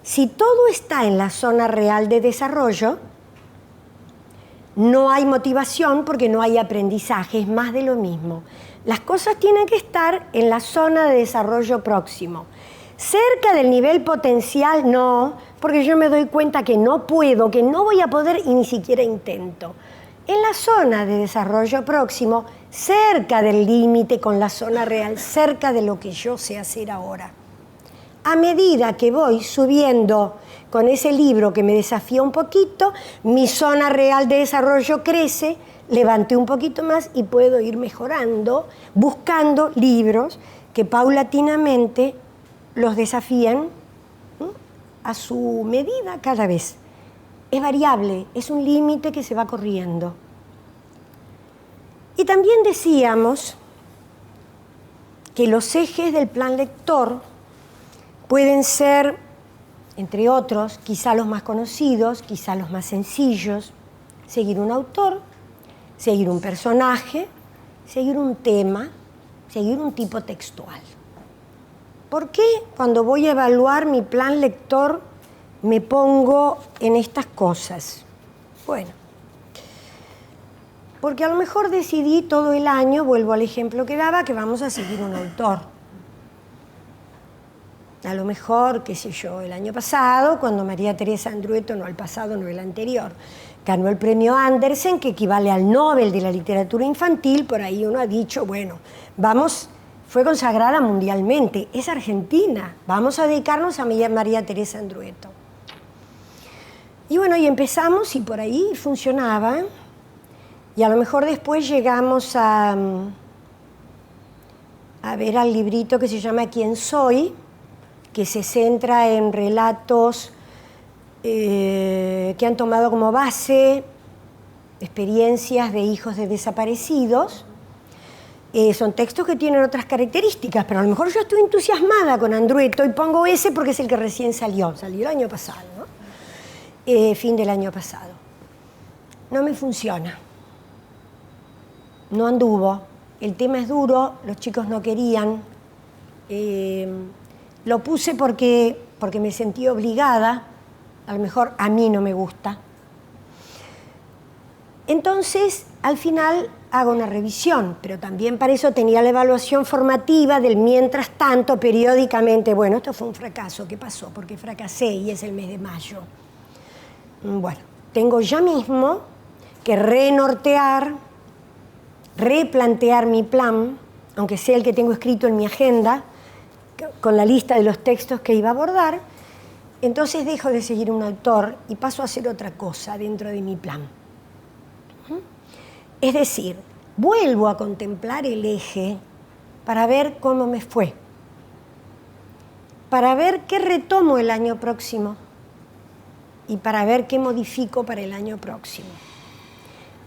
si todo está en la zona real de desarrollo, no hay motivación porque no hay aprendizaje, es más de lo mismo. Las cosas tienen que estar en la zona de desarrollo próximo. Cerca del nivel potencial, no, porque yo me doy cuenta que no puedo, que no voy a poder y ni siquiera intento. En la zona de desarrollo próximo, cerca del límite con la zona real, cerca de lo que yo sé hacer ahora. A medida que voy subiendo con ese libro que me desafía un poquito, mi zona real de desarrollo crece, levanté un poquito más y puedo ir mejorando, buscando libros que paulatinamente los desafían a su medida cada vez. Es variable, es un límite que se va corriendo. Y también decíamos que los ejes del plan lector pueden ser, entre otros, quizá los más conocidos, quizá los más sencillos, seguir un autor, seguir un personaje, seguir un tema, seguir un tipo textual. ¿Por qué cuando voy a evaluar mi plan lector me pongo en estas cosas? Bueno, porque a lo mejor decidí todo el año, vuelvo al ejemplo que daba, que vamos a seguir un autor. A lo mejor, qué sé yo, el año pasado, cuando María Teresa Andrueto, no el pasado, no el anterior, ganó el premio Andersen, que equivale al Nobel de la literatura infantil, por ahí uno ha dicho, bueno, vamos, fue consagrada mundialmente, es argentina, vamos a dedicarnos a María Teresa Andrueto. Y bueno, y empezamos y por ahí funcionaba, y a lo mejor después llegamos a ver al librito que se llama ¿Quién soy?, que se centra en relatos que han tomado como base experiencias de hijos de desaparecidos. Son textos que tienen otras características, pero a lo mejor yo estoy entusiasmada con Andrueto y pongo ese porque es el que recién salió el año pasado, ¿no? Fin del año pasado. No me funciona. No anduvo. El tema es duro, los chicos no querían. Lo puse porque me sentí obligada, a lo mejor a mí no me gusta. Entonces, al final hago una revisión, pero también para eso tenía la evaluación formativa del mientras tanto, periódicamente. Bueno, esto fue un fracaso, ¿qué pasó? Porque fracasé y es el mes de mayo. Bueno, tengo ya mismo que renortear, replantear mi plan, aunque sea el que tengo escrito en mi agenda, con la lista de los textos que iba a abordar. Entonces dejo de seguir un autor y paso a hacer otra cosa dentro de mi plan. Es decir, vuelvo a contemplar el eje para ver cómo me fue, para ver qué retomo el año próximo y para ver qué modifico para el año próximo.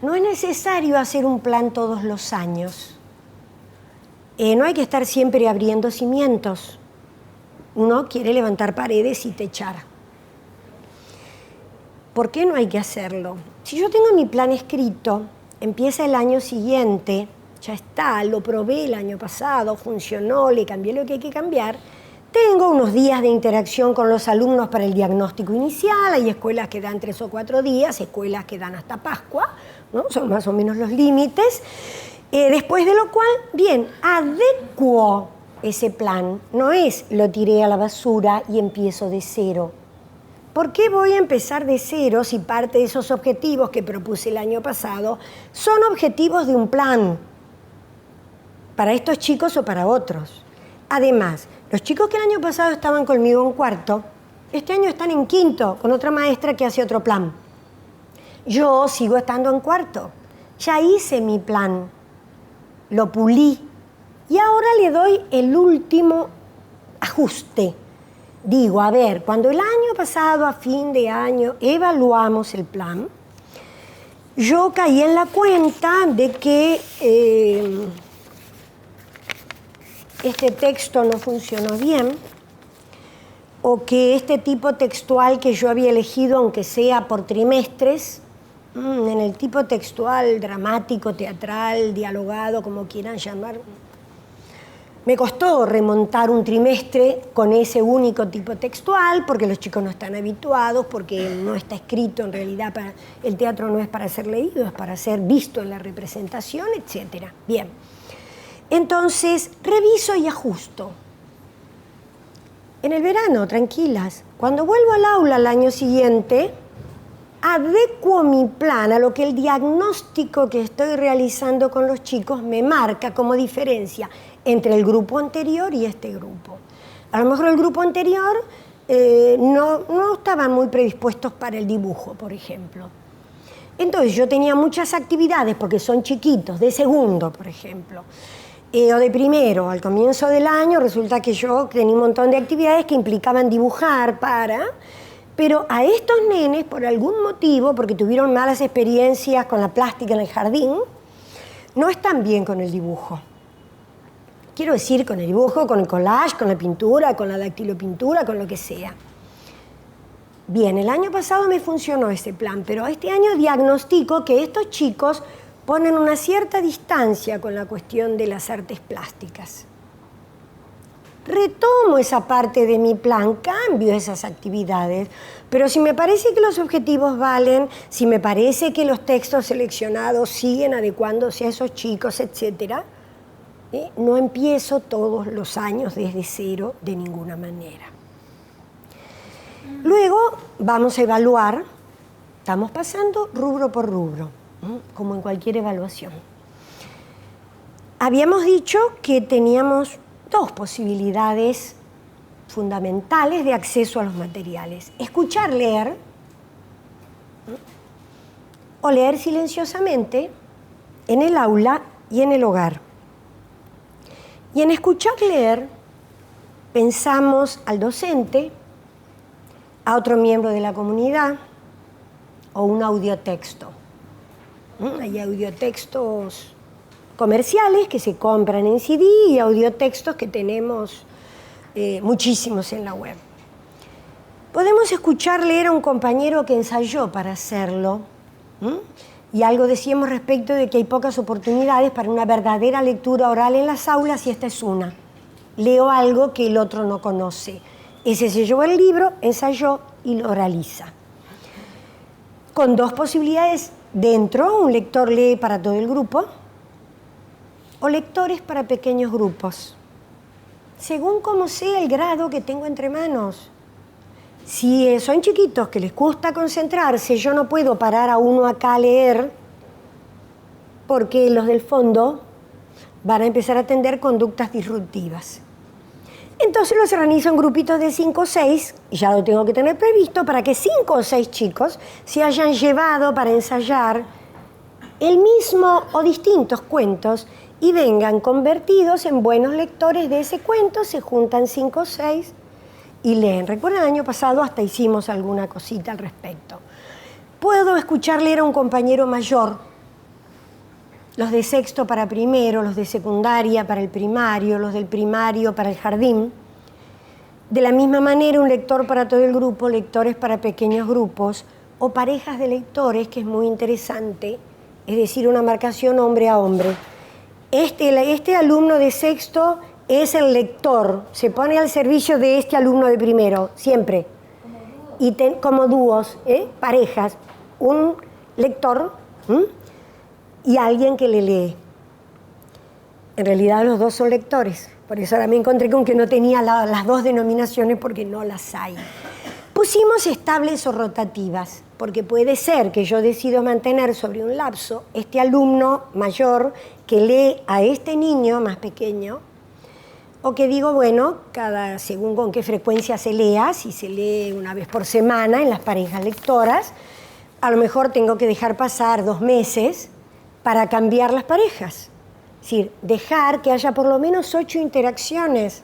No es necesario hacer un plan todos los años. No hay que estar siempre abriendo cimientos. Uno quiere levantar paredes y techar. ¿Por qué no hay que hacerlo? Si yo tengo mi plan escrito, empieza el año siguiente, ya está, lo probé el año pasado, funcionó, le cambié lo que hay que cambiar, tengo unos días de interacción con los alumnos para el diagnóstico inicial, hay escuelas que dan 3 o 4 días, escuelas que dan hasta Pascua, ¿no? Son más o menos los límites. Después de lo cual, bien, adecuo ese plan. No es lo tiré a la basura y empiezo de cero. ¿Por qué voy a empezar de cero si parte de esos objetivos que propuse el año pasado son objetivos de un plan? Para estos chicos o para otros. Además, los chicos que el año pasado estaban conmigo en cuarto, este año están en quinto con otra maestra que hace otro plan. Yo sigo estando en cuarto. Ya hice mi plan, lo pulí y ahora le doy el último ajuste. Digo, a ver, cuando el año pasado, a fin de año, evaluamos el plan, yo caí en la cuenta de que este texto no funcionó bien, o que este tipo textual que yo había elegido, aunque sea por trimestres, en el tipo textual dramático, teatral, dialogado, como quieran llamar, me costó remontar un trimestre con ese único tipo textual, porque los chicos no están habituados, porque no está escrito en realidad, el teatro no es para ser leído, es para ser visto en la representación, etc. Bien, entonces reviso y ajusto. En el verano, tranquilas, cuando vuelvo al aula al año siguiente, adecuo mi plan a lo que el diagnóstico que estoy realizando con los chicos me marca como diferencia entre el grupo anterior y este grupo. A lo mejor el grupo anterior no estaban muy predispuestos para el dibujo, por ejemplo. Entonces yo tenía muchas actividades, porque son chiquitos, de segundo, por ejemplo, o de primero. Al comienzo del año resulta que yo tenía un montón de actividades que implicaban dibujar pero a estos nenes, por algún motivo, porque tuvieron malas experiencias con la plástica en el jardín, no están bien con el dibujo. Quiero decir, con el dibujo, con el collage, con la pintura, con la dactilopintura, con lo que sea. Bien, el año pasado me funcionó ese plan, pero este año diagnostico que estos chicos ponen una cierta distancia con la cuestión de las artes plásticas. Retomo esa parte de mi plan, cambio esas actividades, pero si me parece que los objetivos valen, si me parece que los textos seleccionados siguen adecuándose a esos chicos, etc., no empiezo todos los años desde cero de ninguna manera. Luego vamos a evaluar, estamos pasando rubro por rubro, como en cualquier evaluación. Habíamos dicho que teníamos dos posibilidades fundamentales de acceso a los materiales. Escuchar, leer, o leer silenciosamente en el aula y en el hogar. Y en escuchar, leer, pensamos al docente, a otro miembro de la comunidad, o un audiotexto. Hay audiotextos comerciales que se compran en CD y audiotextos que tenemos muchísimos en la web. Podemos escuchar leer a un compañero que ensayó para hacerlo, y algo decíamos respecto de que hay pocas oportunidades para una verdadera lectura oral en las aulas, y esta es una. Leo algo que el otro no conoce. Ese se llevó el libro, ensayó y lo oraliza. Con dos posibilidades dentro: un lector lee para todo el grupo, o lectores para pequeños grupos, según como sea el grado que tengo entre manos. Si son chiquitos que les gusta concentrarse, yo no puedo parar a uno acá a leer, porque los del fondo van a empezar a tener conductas disruptivas. Entonces los organizo en grupitos de 5 o 6, y ya lo tengo que tener previsto, para que 5 o 6 chicos se hayan llevado para ensayar el mismo o distintos cuentos y vengan convertidos en buenos lectores de ese cuento. Se juntan 5 o 6 y leen. Recuerden, el año pasado hasta hicimos alguna cosita al respecto. Puedo escuchar leer a un compañero mayor, los de sexto para primero, los de secundaria para el primario, los del primario para el jardín. De la misma manera, un lector para todo el grupo, lectores para pequeños grupos, o parejas de lectores, que es muy interesante, es decir, una marcación hombre a hombre. Este alumno de sexto es el lector, se pone al servicio de este alumno de primero, siempre. Y como dúos, parejas, un lector y alguien que le lee. En realidad los dos son lectores, por eso ahora me encontré con que no tenía las dos denominaciones, porque no las hay. Pusimos estables o rotativas, porque puede ser que yo decido mantener sobre un lapso este alumno mayor que lee a este niño más pequeño, o que digo, bueno, según con qué frecuencia se lea, si se lee una vez por semana en las parejas lectoras, a lo mejor tengo que dejar pasar 2 meses para cambiar las parejas. Es decir, dejar que haya por lo menos 8 interacciones,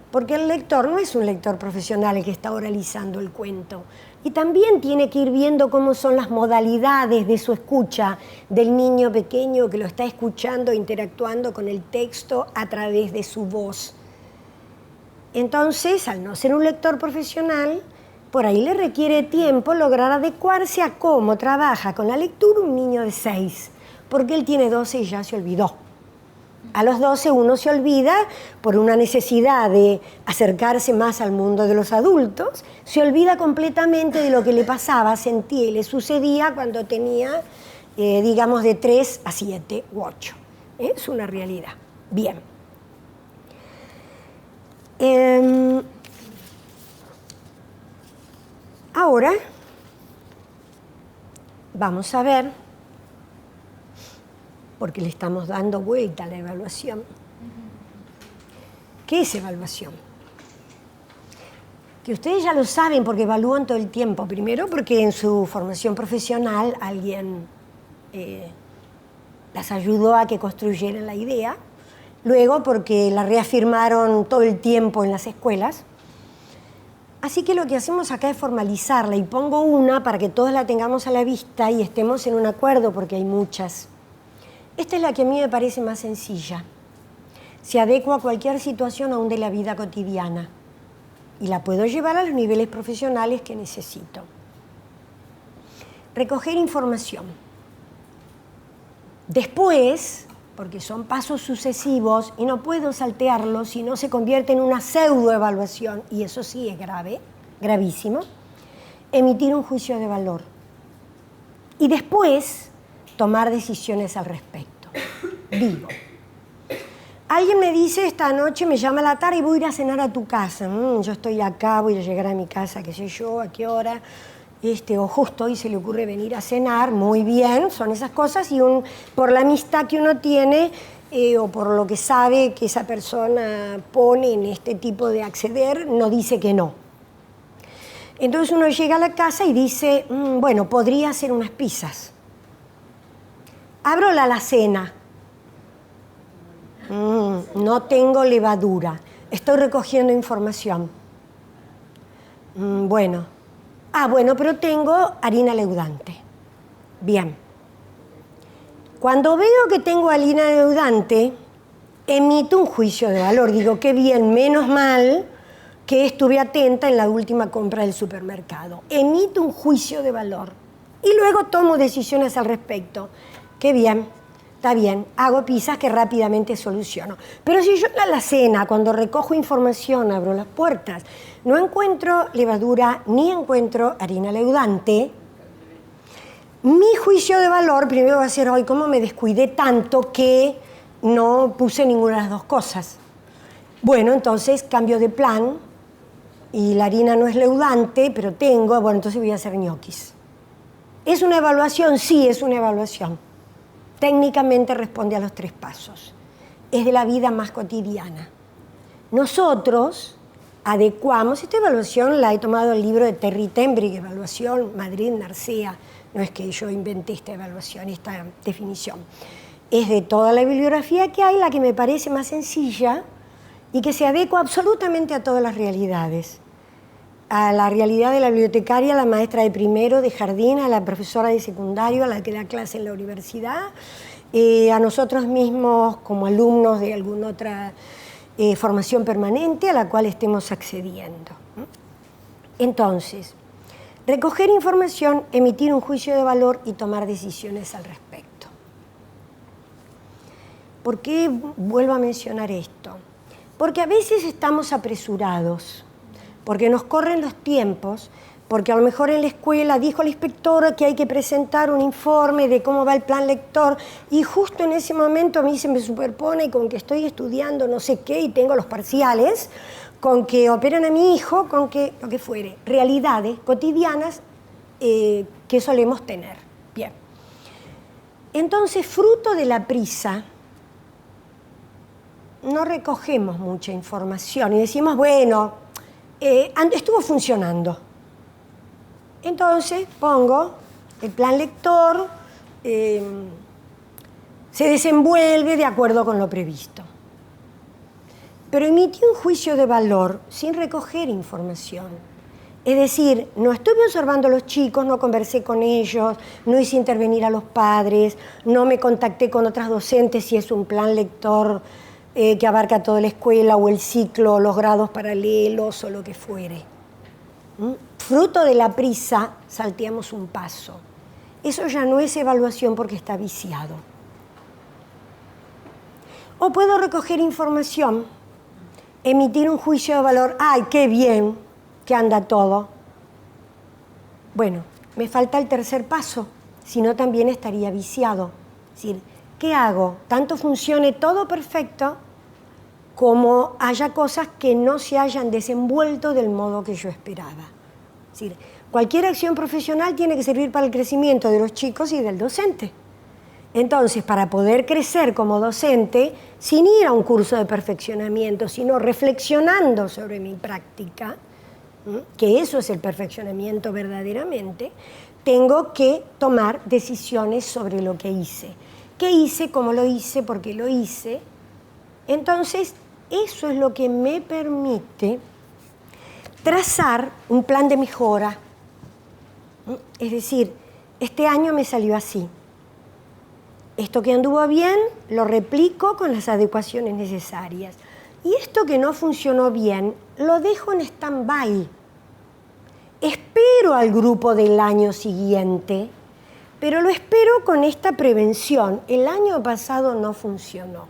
porque el lector no es un lector profesional el que está oralizando el cuento. Y también tiene que ir viendo cómo son las modalidades de su escucha del niño pequeño que lo está escuchando, interactuando con el texto a través de su voz. Entonces, al no ser un lector profesional, por ahí le requiere tiempo lograr adecuarse a cómo trabaja con la lectura un niño de 6, porque él tiene 12 y ya se olvidó. A los 12 uno se olvida por una necesidad de acercarse más al mundo de los adultos, se olvida completamente de lo que le pasaba, sentía y le sucedía cuando tenía, digamos, de 3 a 7 u 8. Es una realidad. Bien. Ahora vamos a ver, porque le estamos dando vuelta a la evaluación. ¿Qué es evaluación? Que ustedes ya lo saben porque evalúan todo el tiempo. Primero porque en su formación profesional alguien las ayudó a que construyeran la idea. Luego porque la reafirmaron todo el tiempo en las escuelas. Así que lo que hacemos acá es formalizarla y pongo una para que todos la tengamos a la vista y estemos en un acuerdo porque hay muchas. Esta es la que a mí me parece más sencilla. Se adecua a cualquier situación aún de la vida cotidiana y la puedo llevar a los niveles profesionales que necesito. Recoger información. Después, porque son pasos sucesivos y no puedo saltearlos si no se convierte en una pseudoevaluación, y eso sí es grave, gravísimo, emitir un juicio de valor. Y después tomar decisiones al respecto. Digo, alguien me dice esta noche, me llama a la tarde y voy a ir a cenar a tu casa. Yo estoy acá, voy a llegar a mi casa, qué sé yo, a qué hora. O justo hoy se le ocurre venir a cenar, muy bien, son esas cosas. Y por la amistad que uno tiene o por lo que sabe que esa persona pone en este tipo de acceder, no dice que no. Entonces uno llega a la casa y dice, bueno, podría hacer unas pizzas. Abro la alacena. No tengo levadura. Estoy recogiendo información. Bueno, pero tengo harina leudante. Bien. Cuando veo que tengo harina leudante, emito un juicio de valor. Digo, qué bien, menos mal que estuve atenta en la última compra del supermercado. Emito un juicio de valor. Y luego tomo decisiones al respecto. Qué bien, está bien, hago pizzas que rápidamente soluciono. Pero si yo en la alacena, cuando recojo información, abro las puertas, no encuentro levadura ni encuentro harina leudante, mi juicio de valor primero va a ser, hoy cómo me descuidé tanto que no puse ninguna de las dos cosas. Bueno, entonces cambio de plan y la harina no es leudante, pero entonces voy a hacer ñoquis. ¿Es una evaluación? Sí, es una evaluación. Técnicamente responde a los 3 pasos. Es de la vida más cotidiana. Nosotros adecuamos, esta evaluación la he tomado del libro de Terry Tembrig, Evaluación, Madrid, Narcea. No es que yo inventé esta evaluación, esta definición. Es de toda la bibliografía que hay, la que me parece más sencilla y que se adecua absolutamente a todas las realidades. A la realidad de la bibliotecaria, a la maestra de primero, de jardín, a la profesora de secundario, a la que da clase en la universidad, a nosotros mismos como alumnos de alguna otra formación permanente a la cual estemos accediendo. Entonces, recoger información, emitir un juicio de valor y tomar decisiones al respecto. ¿Por qué vuelvo a mencionar esto? Porque a veces estamos apresurados, porque nos corren los tiempos, porque a lo mejor en la escuela dijo la inspectora que hay que presentar un informe de cómo va el plan lector y justo en ese momento a mí se me superpone con que estoy estudiando no sé qué y tengo los parciales, con que operan a mi hijo, con que lo que fuere, realidades cotidianas que solemos tener. Bien. Entonces, fruto de la prisa, no recogemos mucha información y decimos, bueno, estuvo funcionando. Entonces pongo El plan lector se desenvuelve de acuerdo con lo previsto. Pero emití un juicio de valor sin recoger información. Es decir, no estuve observando a los chicos, no conversé con ellos, no hice intervenir a los padres, no me contacté con otras docentes si es un plan lector que abarca toda la escuela o el ciclo, los grados paralelos o lo que fuere. Fruto de la prisa, salteamos un paso. Eso ya no es evaluación porque está viciado. O puedo recoger información, emitir un juicio de valor. ¡Ay, qué bien que anda todo! Bueno, me falta el tercer paso, si no también estaría viciado. Es decir, ¿qué hago? Tanto funcione todo perfecto como haya cosas que no se hayan desenvuelto del modo que yo esperaba. Es decir, cualquier acción profesional tiene que servir para el crecimiento de los chicos y del docente. Entonces, para poder crecer como docente, sin ir a un curso de perfeccionamiento, sino reflexionando sobre mi práctica, que eso es el perfeccionamiento verdaderamente, tengo que tomar decisiones sobre lo que hice. ¿Qué hice? ¿Cómo lo hice? ¿Por qué lo hice? Entonces, eso es lo que me permite trazar un plan de mejora. Es decir, este año me salió así. Esto que anduvo bien, lo replico con las adecuaciones necesarias. Y esto que no funcionó bien, lo dejo en stand-by. Espero al grupo del año siguiente, pero lo espero con esta prevención. El año pasado no funcionó.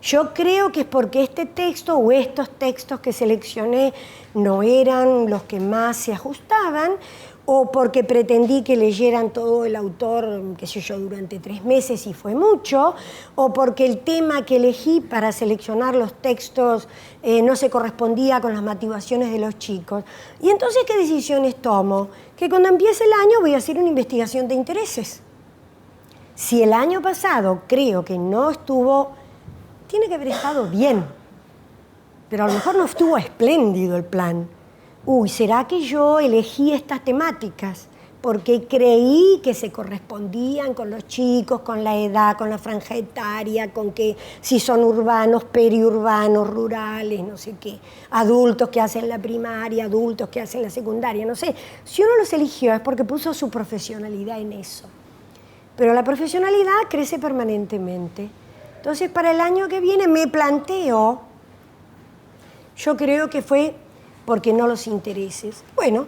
Yo creo que es porque este texto o estos textos que seleccioné no eran los que más se ajustaban, o porque pretendí que leyeran todo el autor, qué sé yo, durante 3 meses y fue mucho, o porque el tema que elegí para seleccionar los textos no se correspondía con las motivaciones de los chicos. Y entonces, ¿qué decisiones tomo? Que cuando empiece el año voy a hacer una investigación de intereses. Si el año pasado creo que no estuvo, tiene que haber estado bien, pero a lo mejor no estuvo espléndido el plan. ¿Será que yo elegí estas temáticas porque creí que se correspondían con los chicos, con la edad, con la franja etaria, con que si son urbanos, periurbanos, rurales, no sé qué, adultos que hacen la primaria, adultos que hacen la secundaria, no sé? Si uno los eligió es porque puso su profesionalidad en eso. Pero la profesionalidad crece permanentemente. Entonces, para el año que viene me planteo, yo creo que fue porque no los intereses. Bueno,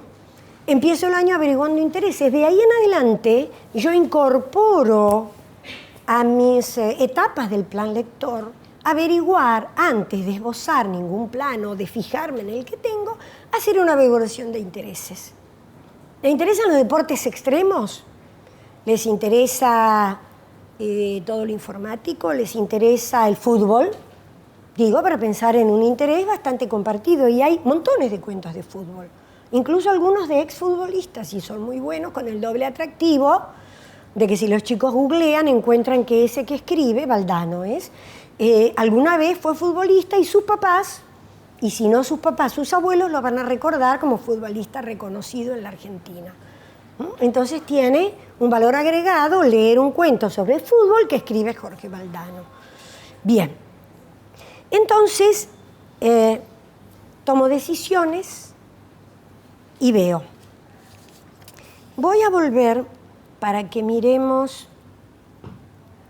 empiezo el año averiguando intereses. De ahí en adelante yo incorporo a mis etapas del plan lector averiguar, antes de esbozar ningún plano, de fijarme en el que tengo, hacer una averiguación de intereses. ¿Les interesan los deportes extremos? ¿Les interesa todo lo informático? ¿Les interesa el fútbol? Digo, para pensar en un interés bastante compartido, y hay montones de cuentos de fútbol, incluso algunos de exfutbolistas, y son muy buenos, con el doble atractivo de que si los chicos googlean encuentran que ese que escribe, Valdano alguna vez fue futbolista, y sus papás, y si no sus papás, sus abuelos lo van a recordar como futbolista reconocido en la Argentina. Entonces tiene un valor agregado leer un cuento sobre fútbol que escribe Jorge Valdano. Bien. Entonces, tomo decisiones y veo. Voy a volver para que miremos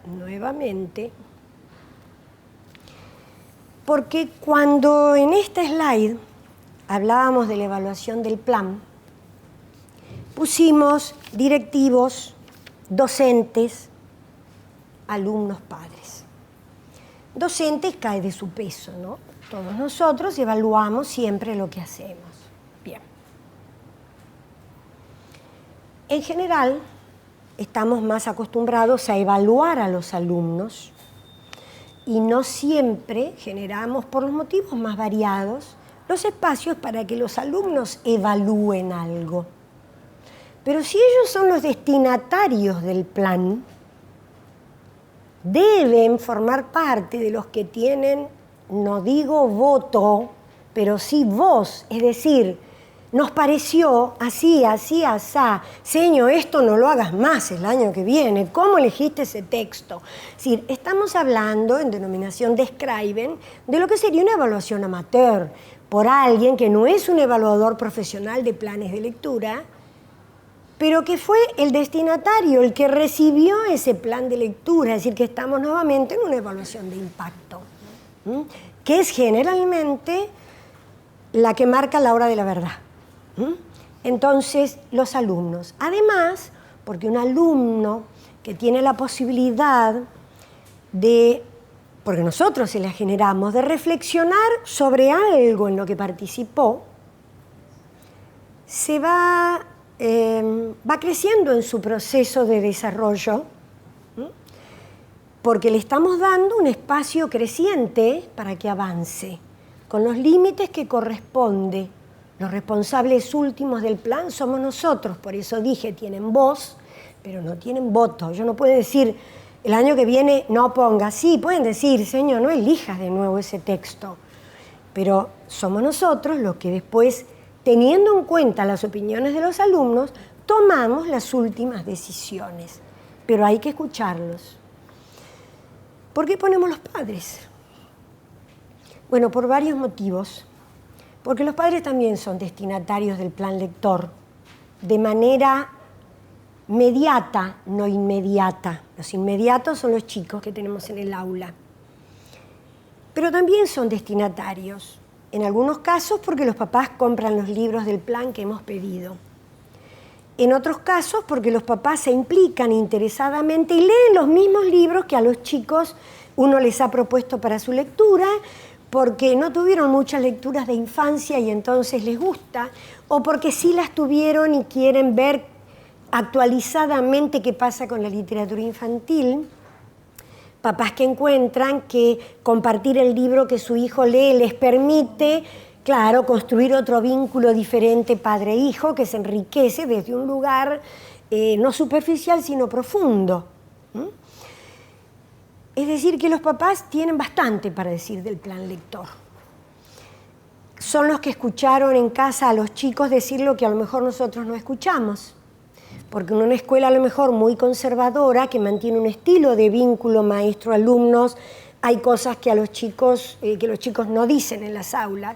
nuevamente, porque cuando en esta slide hablábamos de la evaluación del plan, pusimos directivos, docentes, alumnos, padres. Docentes cae de su peso, ¿no? Todos nosotros evaluamos siempre lo que hacemos. Bien. En general, estamos más acostumbrados a evaluar a los alumnos y no siempre generamos, por los motivos más variados, los espacios para que los alumnos evalúen algo. Pero si ellos son los destinatarios del plan, deben formar parte de los que tienen, no digo voto, pero sí voz. Es decir, nos pareció así, asá. Señor, esto no lo hagas más el año que viene. ¿Cómo elegiste ese texto? Es decir, estamos hablando en denominación de scriben de lo que sería una evaluación amateur por alguien que no es un evaluador profesional de planes de lectura, pero que fue el destinatario, el que recibió ese plan de lectura. Es decir, que estamos nuevamente en una evaluación de impacto, que es generalmente la que marca la hora de la verdad. Entonces, los alumnos. Además, porque un alumno que tiene la posibilidad de, porque nosotros se la generamos, de reflexionar sobre algo en lo que participó, se va creciendo en su proceso de desarrollo, porque le estamos dando un espacio creciente para que avance, con los límites que corresponde. Los responsables últimos del plan somos nosotros, por eso dije, tienen voz, pero no tienen voto. Yo no puedo decir, el año que viene no ponga. Sí, pueden decir, señor, no elijas de nuevo ese texto. Pero somos nosotros los que después, teniendo en cuenta las opiniones de los alumnos, tomamos las últimas decisiones. Pero hay que escucharlos. ¿Por qué ponemos los padres? Bueno, por varios motivos. Porque los padres también son destinatarios del plan lector, de manera mediata, no inmediata. Los inmediatos son los chicos que tenemos en el aula. Pero también son destinatarios, en algunos casos porque los papás compran los libros del plan que hemos pedido. En otros casos porque los papás se implican interesadamente y leen los mismos libros que a los chicos uno les ha propuesto para su lectura, porque no tuvieron muchas lecturas de infancia y entonces les gusta, o porque sí las tuvieron y quieren ver actualizadamente qué pasa con la literatura infantil. Papás que encuentran que compartir el libro que su hijo lee les permite, claro, construir otro vínculo diferente padre-hijo que se enriquece desde un lugar no superficial sino profundo. Es decir, que los papás tienen bastante para decir del plan lector. Son los que escucharon en casa a los chicos decir lo que a lo mejor nosotros no escuchamos. Porque en una escuela a lo mejor muy conservadora, que mantiene un estilo de vínculo maestro-alumnos, hay cosas que los chicos no dicen en las aulas,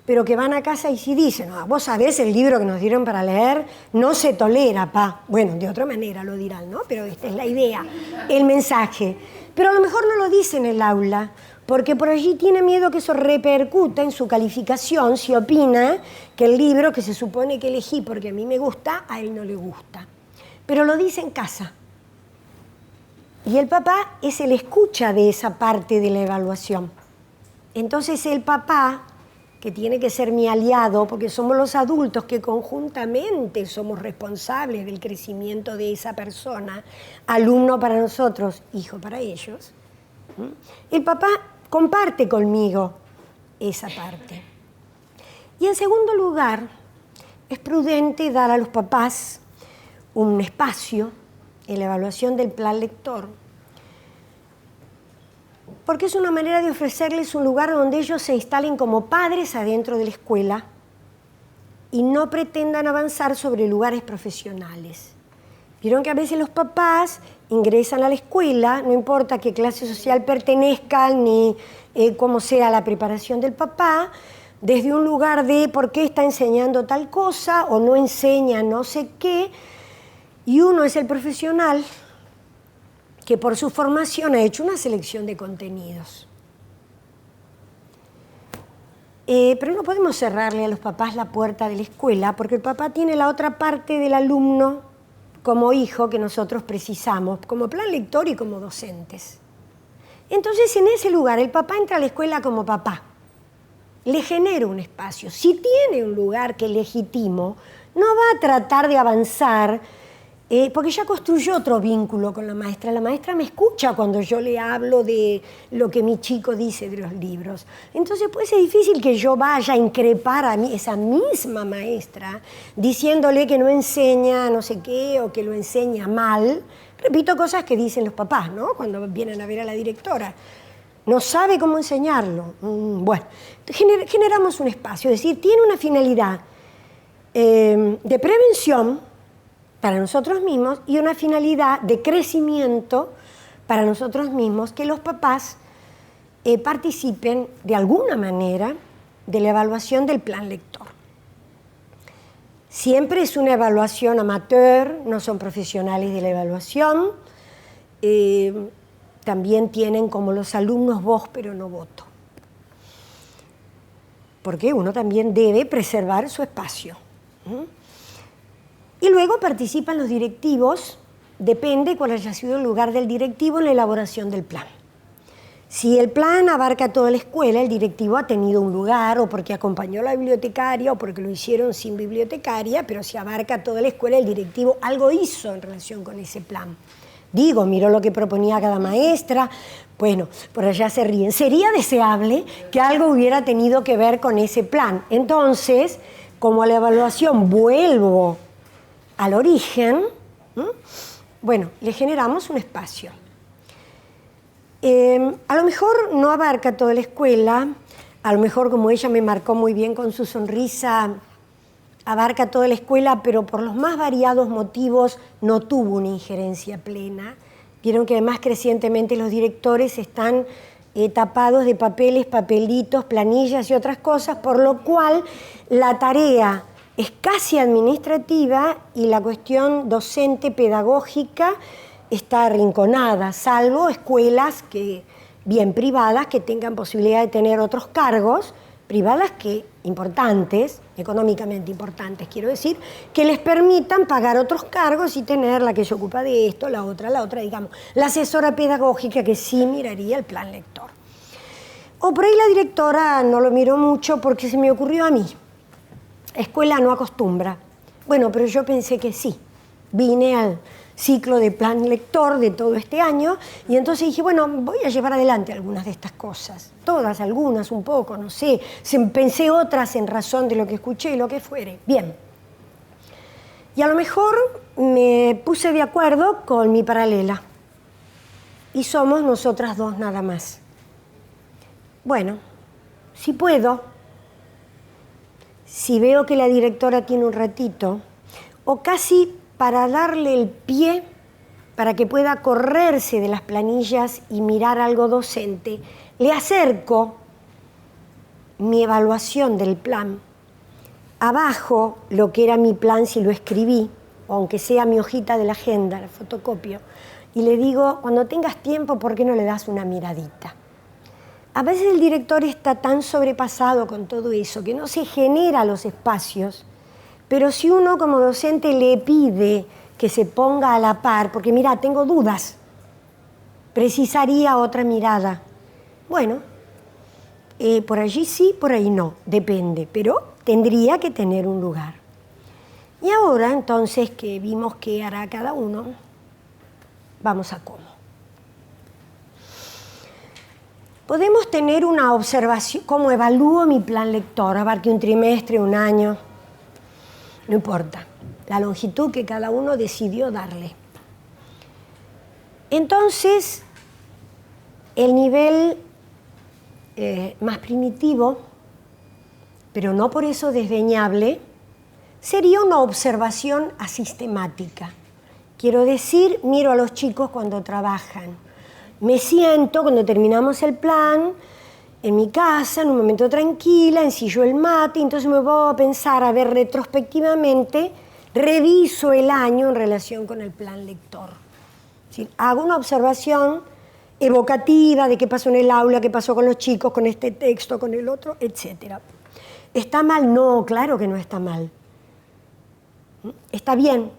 pero que van a casa y sí dicen, vos sabés el libro que nos dieron para leer, no se tolera, pa. Bueno, de otra manera lo dirán, ¿no? Pero esta es la idea, el mensaje. Pero a lo mejor no lo dice en el aula, porque por allí tiene miedo que eso repercuta en su calificación si opina que el libro que se supone que elegí porque a mí me gusta, a él no le gusta. Pero lo dice en casa. Y el papá es el escucha de esa parte de la evaluación. Entonces el papá, que tiene que ser mi aliado, porque somos los adultos que conjuntamente somos responsables del crecimiento de esa persona, alumno para nosotros, hijo para ellos, el papá comparte conmigo esa parte. Y en segundo lugar, es prudente dar a los papás un espacio en la evaluación del plan lector, porque es una manera de ofrecerles un lugar donde ellos se instalen como padres adentro de la escuela y no pretendan avanzar sobre lugares profesionales. Vieron que a veces los papás ingresan a la escuela, no importa qué clase social pertenezcan ni cómo sea la preparación del papá, desde un lugar de por qué está enseñando tal cosa o no enseña no sé qué, y uno es el profesional que por su formación ha hecho una selección de contenidos. Pero no podemos cerrarle a los papás la puerta de la escuela porque el papá tiene la otra parte del alumno como hijo que nosotros precisamos, como plan lector y como docentes. Entonces, en ese lugar, el papá entra a la escuela como papá. Le genera un espacio. Si tiene un lugar que es legítimo, no va a tratar de avanzar porque ya construyó otro vínculo con la maestra. La maestra me escucha cuando yo le hablo de lo que mi chico dice de los libros. Entonces puede ser difícil que yo vaya a increpar a esa misma maestra diciéndole que no enseña no sé qué o que lo enseña mal. Repito cosas que dicen los papás, ¿no? Cuando vienen a ver a la directora. No sabe cómo enseñarlo. Bueno, generamos un espacio, es decir, tiene una finalidad. de prevención para nosotros mismos y una finalidad de crecimiento para nosotros mismos, que los papás participen de alguna manera de la evaluación del plan lector. Siempre es una evaluación amateur, no son profesionales de la evaluación. También tienen como los alumnos voz pero no voto. Porque uno también debe preservar su espacio. Y luego participan los directivos, depende cuál haya sido el lugar del directivo en la elaboración del plan. Si el plan abarca toda la escuela, el directivo ha tenido un lugar, o porque acompañó a la bibliotecaria, o porque lo hicieron sin bibliotecaria, pero si abarca toda la escuela, el directivo algo hizo en relación con ese plan. Digo, miró lo que proponía cada maestra. Bueno, por allá se ríen. Sería deseable que algo hubiera tenido que ver con ese plan. Entonces, como a la evaluación vuelvo al origen, bueno, le generamos un espacio. A lo mejor no abarca toda la escuela, a lo mejor, como ella me marcó muy bien con su sonrisa, abarca toda la escuela, pero por los más variados motivos no tuvo una injerencia plena. Vieron que además crecientemente los directores están tapados de papeles, papelitos, planillas y otras cosas, por lo cual la tarea es casi administrativa y la cuestión docente pedagógica está arrinconada, salvo escuelas bien privadas que tengan posibilidad de tener otros cargos, privadas importantes, económicamente importantes, quiero decir, que les permitan pagar otros cargos y tener la que se ocupa de esto, la otra, digamos, la asesora pedagógica que sí miraría el plan lector. O por ahí la directora no lo miró mucho porque se me ocurrió a mí. Escuela no acostumbra. Bueno, pero yo pensé que sí. Vine al ciclo de plan lector de todo este año y entonces dije, bueno, voy a llevar adelante algunas de estas cosas. Todas, algunas, un poco, no sé. Pensé otras en razón de lo que escuché y lo que fuere. Bien. Y a lo mejor me puse de acuerdo con mi paralela. Y somos nosotras dos nada más. Bueno, si puedo, si veo que la directora tiene un ratito, o casi para darle el pie para que pueda correrse de las planillas y mirar algo docente, le acerco mi evaluación del plan. Abajo, lo que era mi plan si lo escribí, o aunque sea mi hojita de la agenda, la fotocopio, y le digo, cuando tengas tiempo, ¿por qué no le das una miradita? A veces el director está tan sobrepasado con todo eso que no se genera los espacios, pero si uno como docente le pide que se ponga a la par, porque mira, tengo dudas, precisaría otra mirada. Bueno, por allí sí, por ahí no, depende, pero tendría que tener un lugar. Y ahora, entonces, que vimos qué hará cada uno, vamos a cómo. Podemos tener una observación, cómo evalúo mi plan lector, abarque un trimestre, un año, no importa, la longitud que cada uno decidió darle. Entonces, el nivel más primitivo, pero no por eso desdeñable, sería una observación asistemática. Quiero decir, miro a los chicos cuando trabajan. Me siento, cuando terminamos el plan, en mi casa, en un momento tranquila, ensillo el mate, entonces me voy a pensar, a ver retrospectivamente, reviso el año en relación con el plan lector. ¿Sí? Hago una observación evocativa de qué pasó en el aula, qué pasó con los chicos, con este texto, con el otro, etc. ¿Está mal? No, claro que no está mal. Está bien.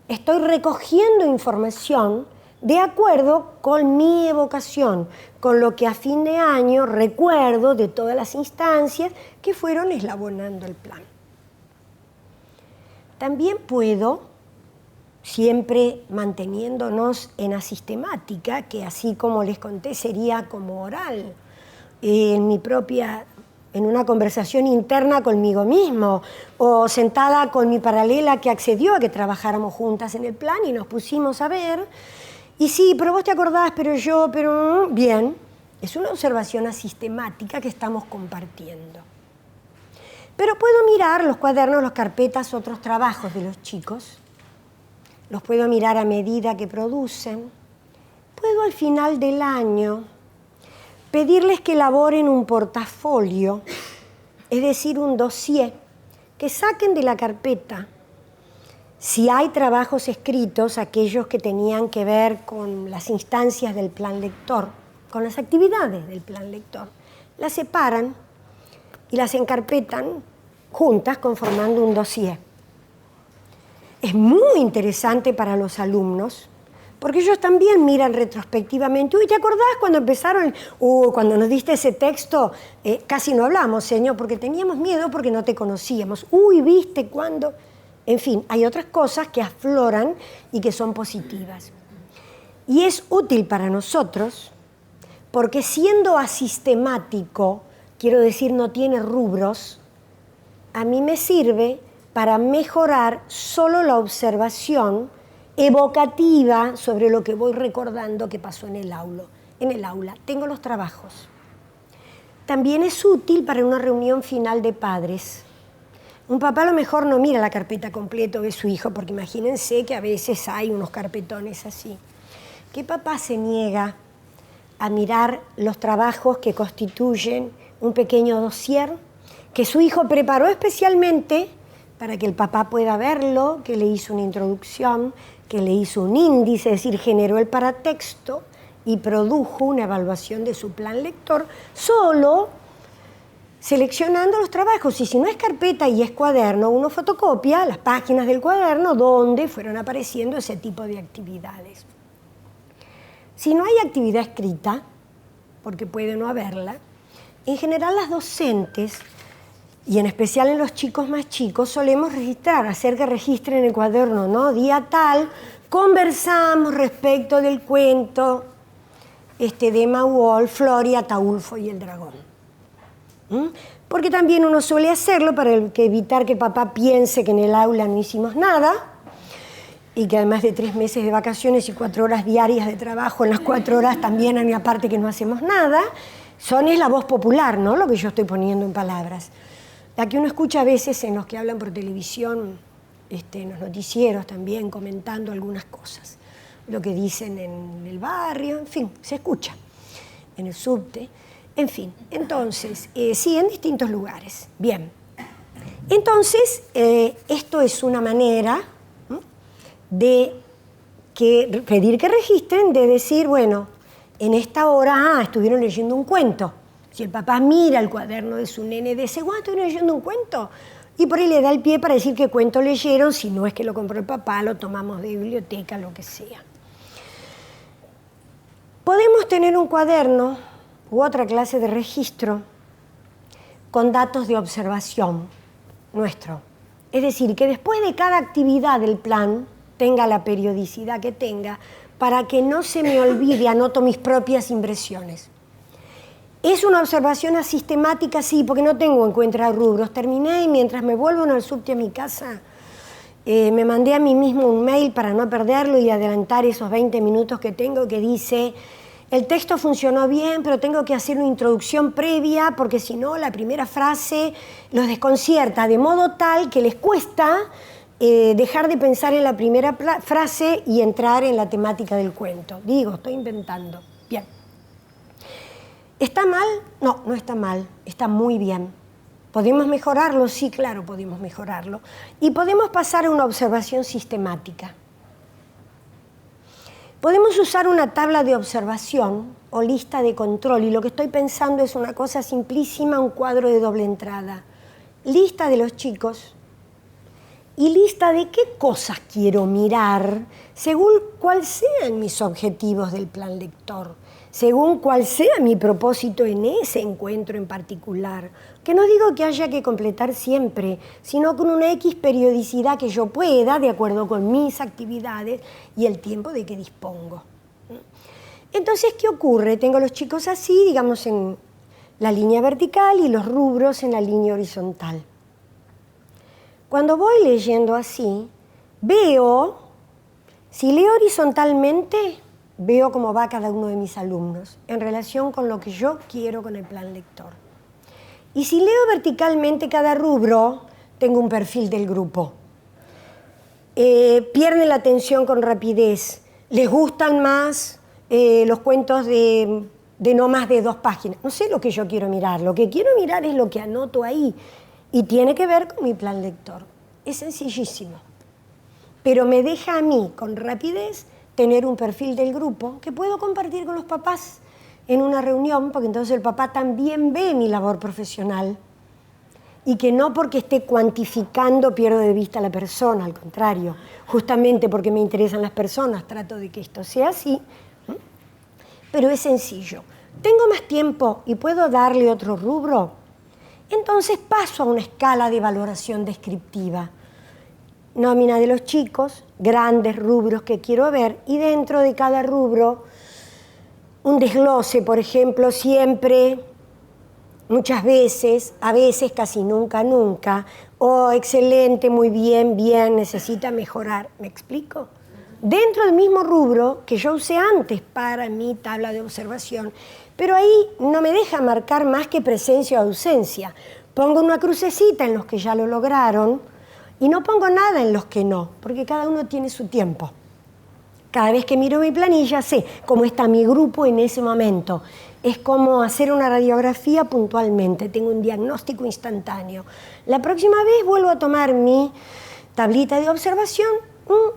Estoy recogiendo información de acuerdo con mi evocación, con lo que a fin de año recuerdo de todas las instancias que fueron eslabonando el plan. También puedo, siempre manteniéndonos en la sistemática, que así como les conté sería como oral, en una conversación interna conmigo mismo, o sentada con mi paralela que accedió a que trabajáramos juntas en el plan y nos pusimos a ver. Y sí, pero vos te acordás, pero bien, es una observación asistemática que estamos compartiendo. Pero puedo mirar los cuadernos, las carpetas, otros trabajos de los chicos. Los puedo mirar a medida que producen. Puedo al final del año pedirles que elaboren un portafolio, es decir, un dossier, que saquen de la carpeta. Si hay trabajos escritos, aquellos que tenían que ver con las instancias del plan lector, con las actividades del plan lector, las separan y las encarpetan juntas conformando un dossier. Es muy interesante para los alumnos porque ellos también miran retrospectivamente. Uy, ¿te acordás cuando empezaron? Cuando nos diste ese texto, casi no hablamos, señor, porque teníamos miedo porque no te conocíamos. Uy, ¿viste cuándo? En fin, hay otras cosas que afloran y que son positivas. Y es útil para nosotros porque siendo asistemático, quiero decir, no tiene rubros, a mí me sirve para mejorar solo la observación evocativa sobre lo que voy recordando que pasó en el aula. Tengo los trabajos. También es útil para una reunión final de padres. Un papá a lo mejor no mira la carpeta completa de su hijo, porque imagínense que a veces hay unos carpetones así. ¿Qué papá se niega a mirar los trabajos que constituyen un pequeño dossier que su hijo preparó especialmente para que el papá pueda verlo, que le hizo una introducción, que le hizo un índice, es decir, generó el paratexto y produjo una evaluación de su plan lector, solo seleccionando los trabajos? Y si no es carpeta y es cuaderno, uno fotocopia las páginas del cuaderno donde fueron apareciendo ese tipo de actividades. Si no hay actividad escrita, porque puede no haberla, en general las docentes, y en especial en los chicos más chicos, solemos registrar, hacer que registren en el cuaderno, ¿no? Día tal, conversamos respecto del cuento de Emma Wolf, Floria, Ataulfo y el dragón. Porque también uno suele hacerlo para evitar que papá piense que en el aula no hicimos nada y que además de 3 meses de vacaciones y 4 horas diarias de trabajo, en las 4 horas también hay una parte que no hacemos nada. Es la voz popular, ¿no? Lo que yo estoy poniendo en palabras. La que uno escucha a veces en los que hablan por televisión, en los noticieros también, comentando algunas cosas. Lo que dicen en el barrio, en fin, se escucha. En el subte, en fin. Entonces, sí, en distintos lugares. Bien. Entonces, esto es una manera de pedir que registren, de decir, bueno, en esta hora estuvieron leyendo un cuento. Si el papá mira el cuaderno de su nene, dice, ¿cuándo estuvieron leyendo un cuento? Y por ahí le da el pie para decir qué cuento leyeron, si no es que lo compró el papá, lo tomamos de biblioteca, lo que sea. Podemos tener un cuaderno u otra clase de registro con datos de observación nuestro. Es decir, que después de cada actividad del plan, tenga la periodicidad que tenga, para que no se me olvide, anoto mis propias impresiones. Es una observación asistemática, sí, porque no tengo en cuenta rubros. Terminé y mientras me vuelvo en el subte a mi casa, me mandé a mí mismo un mail para no perderlo y adelantar esos 20 minutos que tengo, que dice, el texto funcionó bien, pero tengo que hacer una introducción previa, porque si no, la primera frase los desconcierta, de modo tal que les cuesta dejar de pensar en la primera frase y entrar en la temática del cuento. Digo, estoy inventando. Bien. ¿Está mal? No, no está mal. Está muy bien. ¿Podemos mejorarlo? Sí, claro, podemos mejorarlo. Y podemos pasar a una observación sistemática. Podemos usar una tabla de observación o lista de control. Y lo que estoy pensando es una cosa simplísima, un cuadro de doble entrada. Lista de los chicos y lista de qué cosas quiero mirar según cuáles sean mis objetivos del plan lector, según cuál sea mi propósito en ese encuentro en particular. Que no digo que haya que completar siempre, sino con una X periodicidad que yo pueda, de acuerdo con mis actividades y el tiempo de que dispongo. Entonces, ¿qué ocurre? Tengo los chicos así, digamos, en la línea vertical y los rubros en la línea horizontal. Cuando voy leyendo así, veo, si leo horizontalmente, veo cómo va cada uno de mis alumnos en relación con lo que yo quiero con el plan lector. Y si leo verticalmente cada rubro, tengo un perfil del grupo. Pierden la atención con rapidez. Les gustan más los cuentos de no más de 2 páginas. No sé lo que yo quiero mirar. Lo que quiero mirar es lo que anoto ahí. Y tiene que ver con mi plan lector. Es sencillísimo. Pero me deja a mí, con rapidez, tener un perfil del grupo que puedo compartir con los papás en una reunión, porque entonces el papá también ve mi labor profesional. Y que no porque esté cuantificando pierdo de vista a la persona, al contrario, justamente porque me interesan las personas, trato de que esto sea así. Pero es sencillo. ¿Tengo más tiempo y puedo darle otro rubro? Entonces paso a una escala de valoración descriptiva. Nómina de los chicos, grandes rubros que quiero ver, y dentro de cada rubro un desglose, por ejemplo, siempre, muchas veces, a veces, casi nunca, nunca, o excelente, muy bien, bien, necesita mejorar. ¿Me explico? Dentro del mismo rubro que yo usé antes para mi tabla de observación, pero ahí no me deja marcar más que presencia o ausencia. Pongo una crucecita en los que ya lo lograron y no pongo nada en los que no, porque cada uno tiene su tiempo. Cada vez que miro mi planilla sé cómo está mi grupo en ese momento. Es como hacer una radiografía puntualmente, tengo un diagnóstico instantáneo. La próxima vez vuelvo a tomar mi tablita de observación.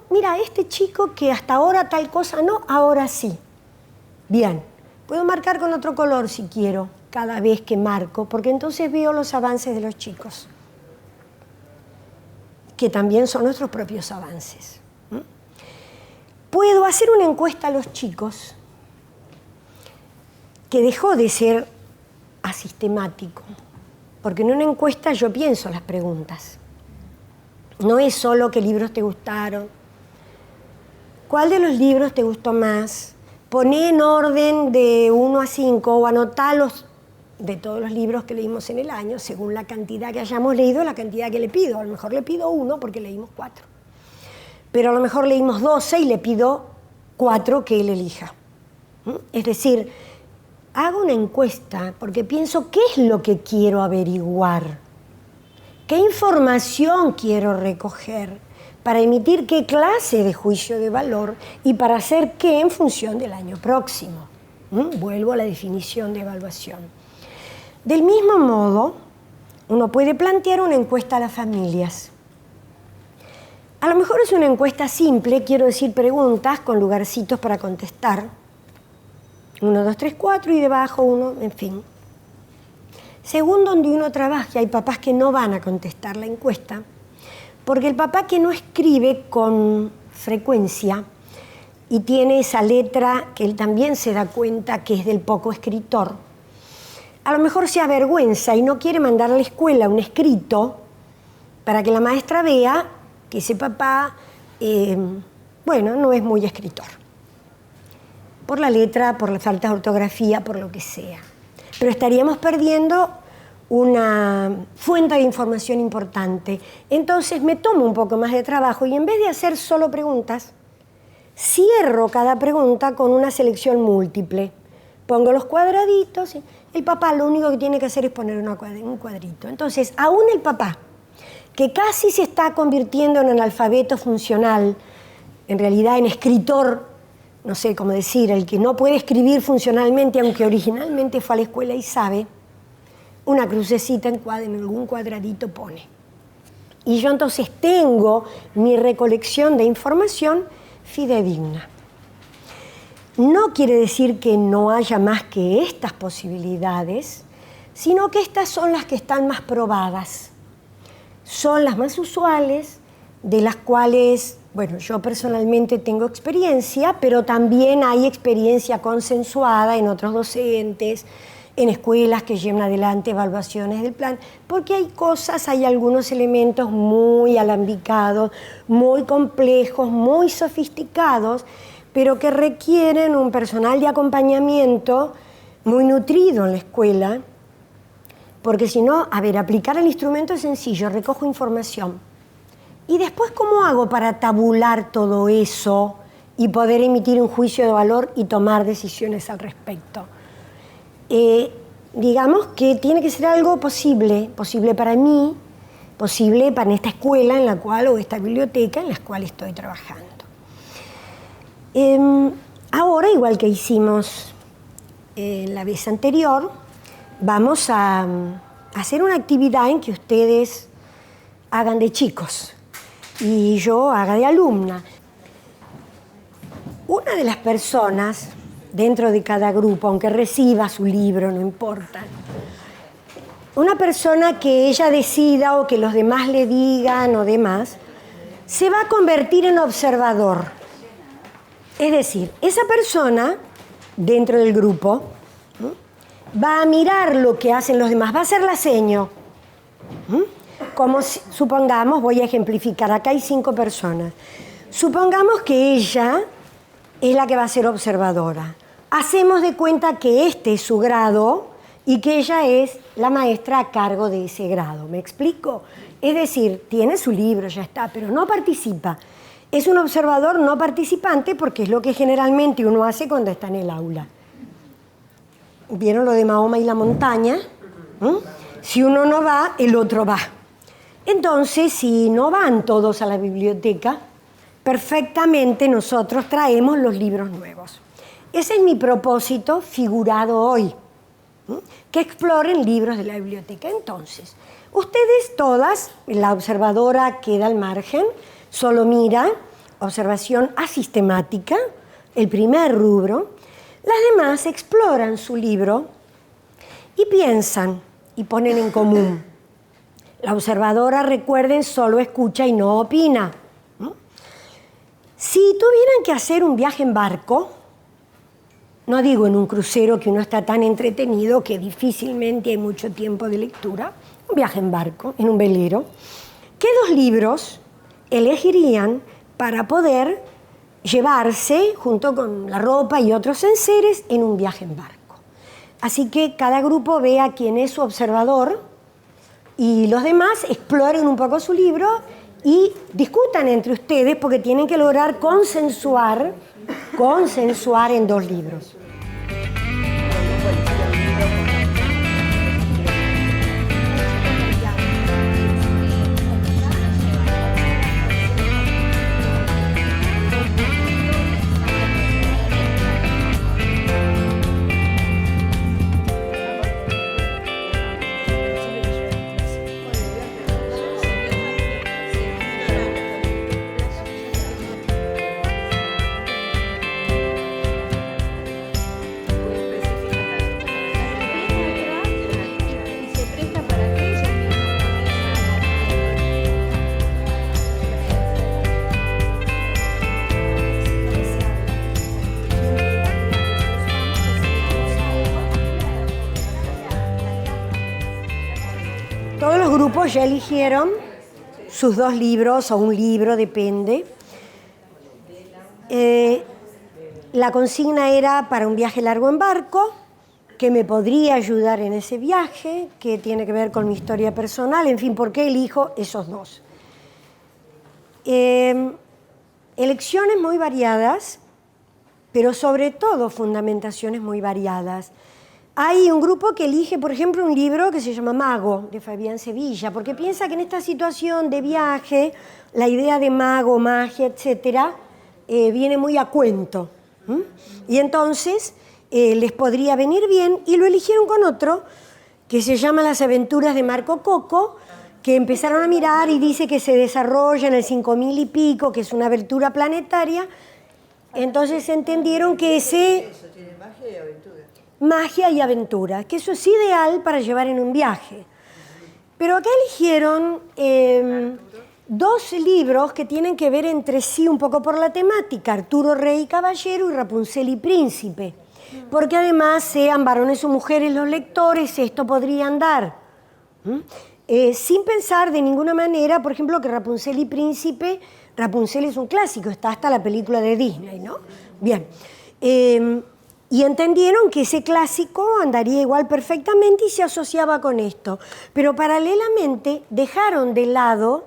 Mira, este chico que hasta ahora tal cosa no, ahora sí. Bien, puedo marcar con otro color si quiero, cada vez que marco, porque entonces veo los avances de los chicos, que también son nuestros propios avances. Puedo hacer una encuesta a los chicos que dejó de ser asistemático, porque en una encuesta yo pienso las preguntas. No es solo qué libros te gustaron, cuál de los libros te gustó más, poné en orden de 1 a 5 o anotalos de todos los libros que leímos en el año, según la cantidad que hayamos leído, la cantidad que le pido. A lo mejor le pido 1 porque leímos 4. Pero a lo mejor leímos 12 y le pido 4 que él elija. Es decir, hago una encuesta porque pienso qué es lo que quiero averiguar, qué información quiero recoger para emitir qué clase de juicio de valor y para hacer qué en función del año próximo. Vuelvo a la definición de evaluación. Del mismo modo, uno puede plantear una encuesta a las familias. A lo mejor es una encuesta simple, quiero decir preguntas con lugarcitos para contestar. 1, 2, 3, 4 y debajo 1, en fin. Según donde uno trabaje, hay papás que no van a contestar la encuesta, porque el papá que no escribe con frecuencia y tiene esa letra que él también se da cuenta que es del poco escritor, a lo mejor se avergüenza y no quiere mandar a la escuela un escrito para que la maestra vea que ese papá, no es muy escritor. Por la letra, por la falta de ortografía, por lo que sea. Pero estaríamos perdiendo una fuente de información importante. Entonces me tomo un poco más de trabajo y en vez de hacer solo preguntas, cierro cada pregunta con una selección múltiple. Pongo los cuadraditos. El papá lo único que tiene que hacer es poner un cuadrito. Entonces, aún el papá, que casi se está convirtiendo en analfabeto funcional, en realidad en escritor, no sé cómo decir, el que no puede escribir funcionalmente, aunque originalmente fue a la escuela y sabe, una crucecita en algún cuadradito pone. Y yo entonces tengo mi recolección de información fidedigna. No quiere decir que no haya más que estas posibilidades, sino que estas son las que están más probadas. Son las más usuales, de las cuales, yo personalmente tengo experiencia, pero también hay experiencia consensuada en otros docentes, en escuelas que llevan adelante evaluaciones del plan, porque hay algunos elementos muy alambicados, muy complejos, muy sofisticados, pero que requieren un personal de acompañamiento muy nutrido en la escuela, porque si no, aplicar el instrumento es sencillo, recojo información. Y después, ¿cómo hago para tabular todo eso y poder emitir un juicio de valor y tomar decisiones al respecto? digamos que tiene que ser algo posible para mí, posible para esta escuela en la cual, o esta biblioteca en la cual estoy trabajando. Ahora, igual que hicimos la vez anterior, vamos a hacer una actividad en que ustedes hagan de chicos y yo haga de alumna. Una de las personas dentro de cada grupo, aunque reciba su libro, no importa, una persona que ella decida o que los demás le digan o demás, se va a convertir en observador. Es decir, esa persona dentro del grupo va a mirar lo que hacen los demás, va a hacer la seña. Como si, supongamos, voy a ejemplificar, acá hay 5 personas. Supongamos que ella es la que va a ser observadora. Hacemos de cuenta que este es su grado y que ella es la maestra a cargo de ese grado. ¿Me explico? Es decir, tiene su libro, ya está, pero no participa. Es un observador no participante porque es lo que generalmente uno hace cuando está en el aula. ¿Vieron lo de Mahoma y la montaña? Si uno no va, el otro va. Entonces, si no van todos a la biblioteca, perfectamente nosotros traemos los libros nuevos. Ese es mi propósito figurado hoy, que exploren libros de la biblioteca. Entonces, ustedes todas, la observadora queda al margen, solo mira, observación asistemática, el primer rubro. Las demás exploran su libro y piensan y ponen en común. La observadora, recuerden, solo escucha y no opina. Si tuvieran que hacer un viaje en barco, no digo en un crucero que uno está tan entretenido que difícilmente hay mucho tiempo de lectura, un viaje en barco, en un velero, ¿qué 2 libros elegirían para poder llevarse, junto con la ropa y otros enseres, en un viaje en barco? Así que cada grupo vea quién es su observador y los demás exploren un poco su libro y discutan entre ustedes porque tienen que lograr consensuar en 2 libros. Todos los grupos ya eligieron sus 2 libros o un libro, depende. La consigna era para un viaje largo en barco, que me podría ayudar en ese viaje, que tiene que ver con mi historia personal, en fin, ¿por qué elijo esos 2? Elecciones muy variadas, pero sobre todo fundamentaciones muy variadas. Hay un grupo que elige, por ejemplo, un libro que se llama Mago, de Fabián Sevilla, porque piensa que en esta situación de viaje, la idea de mago, magia, etcétera, viene muy a cuento. Y entonces les podría venir bien, y lo eligieron con otro, que se llama Las aventuras de Marco Coco, que empezaron a mirar y dice que se desarrolla en el 5000 y pico, que es una aventura planetaria. Entonces entendieron que ese... ¿Tiene magia y aventura? Magia y aventura, que eso es ideal para llevar en un viaje. Pero acá eligieron 2 libros que tienen que ver entre sí un poco por la temática, Arturo Rey y Caballero y Rapunzel y Príncipe, porque además sean varones o mujeres los lectores, esto podría andar. Sin pensar de ninguna manera, por ejemplo, que Rapunzel y Príncipe, Rapunzel es un clásico, está hasta la película de Disney, ¿no? Bien. Y entendieron que ese clásico andaría igual perfectamente y se asociaba con esto. Pero paralelamente dejaron de lado,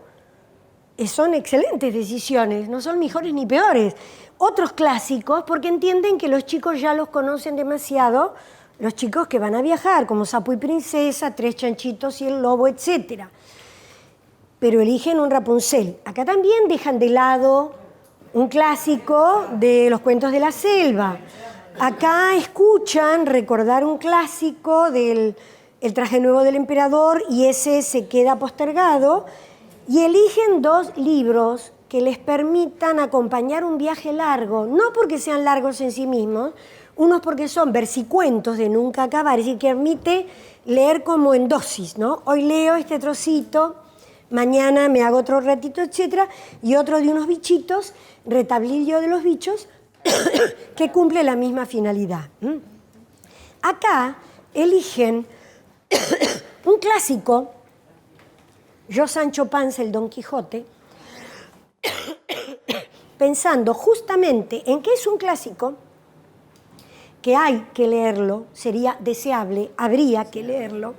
son excelentes decisiones, no son mejores ni peores, otros clásicos, porque entienden que los chicos ya los conocen demasiado los chicos que van a viajar, como Sapo y Princesa, Tres Chanchitos y el Lobo, etc. Pero eligen un Rapunzel. Acá también dejan de lado un clásico de los cuentos de la selva. Acá escuchan recordar un clásico del El traje nuevo del emperador y ese se queda postergado y eligen 2 libros que les permitan acompañar un viaje largo, no porque sean largos en sí mismos, unos porque son versicuentos de nunca acabar, es decir, que permite leer como en dosis, ¿no? Hoy leo este trocito, mañana me hago otro ratito, etcétera, y otro de unos bichitos, Retablillo de los bichos, que cumple la misma finalidad. Acá eligen un clásico, Yo Sancho Panza, el Don Quijote, pensando justamente en que es un clásico, que hay que leerlo, sería deseable, habría que leerlo,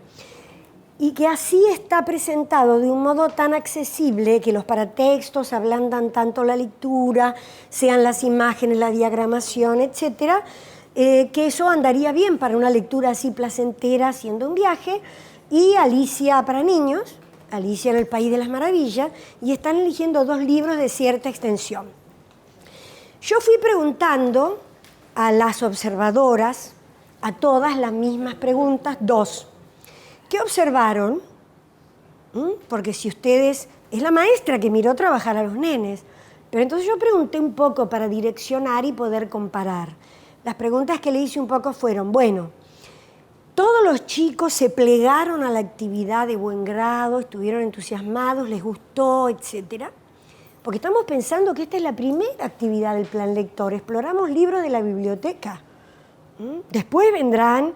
y que así está presentado de un modo tan accesible que los paratextos ablandan tanto la lectura, sean las imágenes, la diagramación, etcétera, que eso andaría bien para una lectura así placentera haciendo un viaje, y Alicia para niños, Alicia en el País de las Maravillas, y están eligiendo 2 libros de cierta extensión. Yo fui preguntando a las observadoras, a todas las mismas preguntas, 2. ¿Qué observaron? Porque si ustedes... Es la maestra que miró trabajar a los nenes. Pero entonces yo pregunté un poco para direccionar y poder comparar. Las preguntas que le hice un poco fueron, bueno, todos los chicos se plegaron a la actividad de buen grado, estuvieron entusiasmados, les gustó, etcétera. Porque estamos pensando que esta es la primera actividad del plan lector. Exploramos libros de la biblioteca. Después vendrán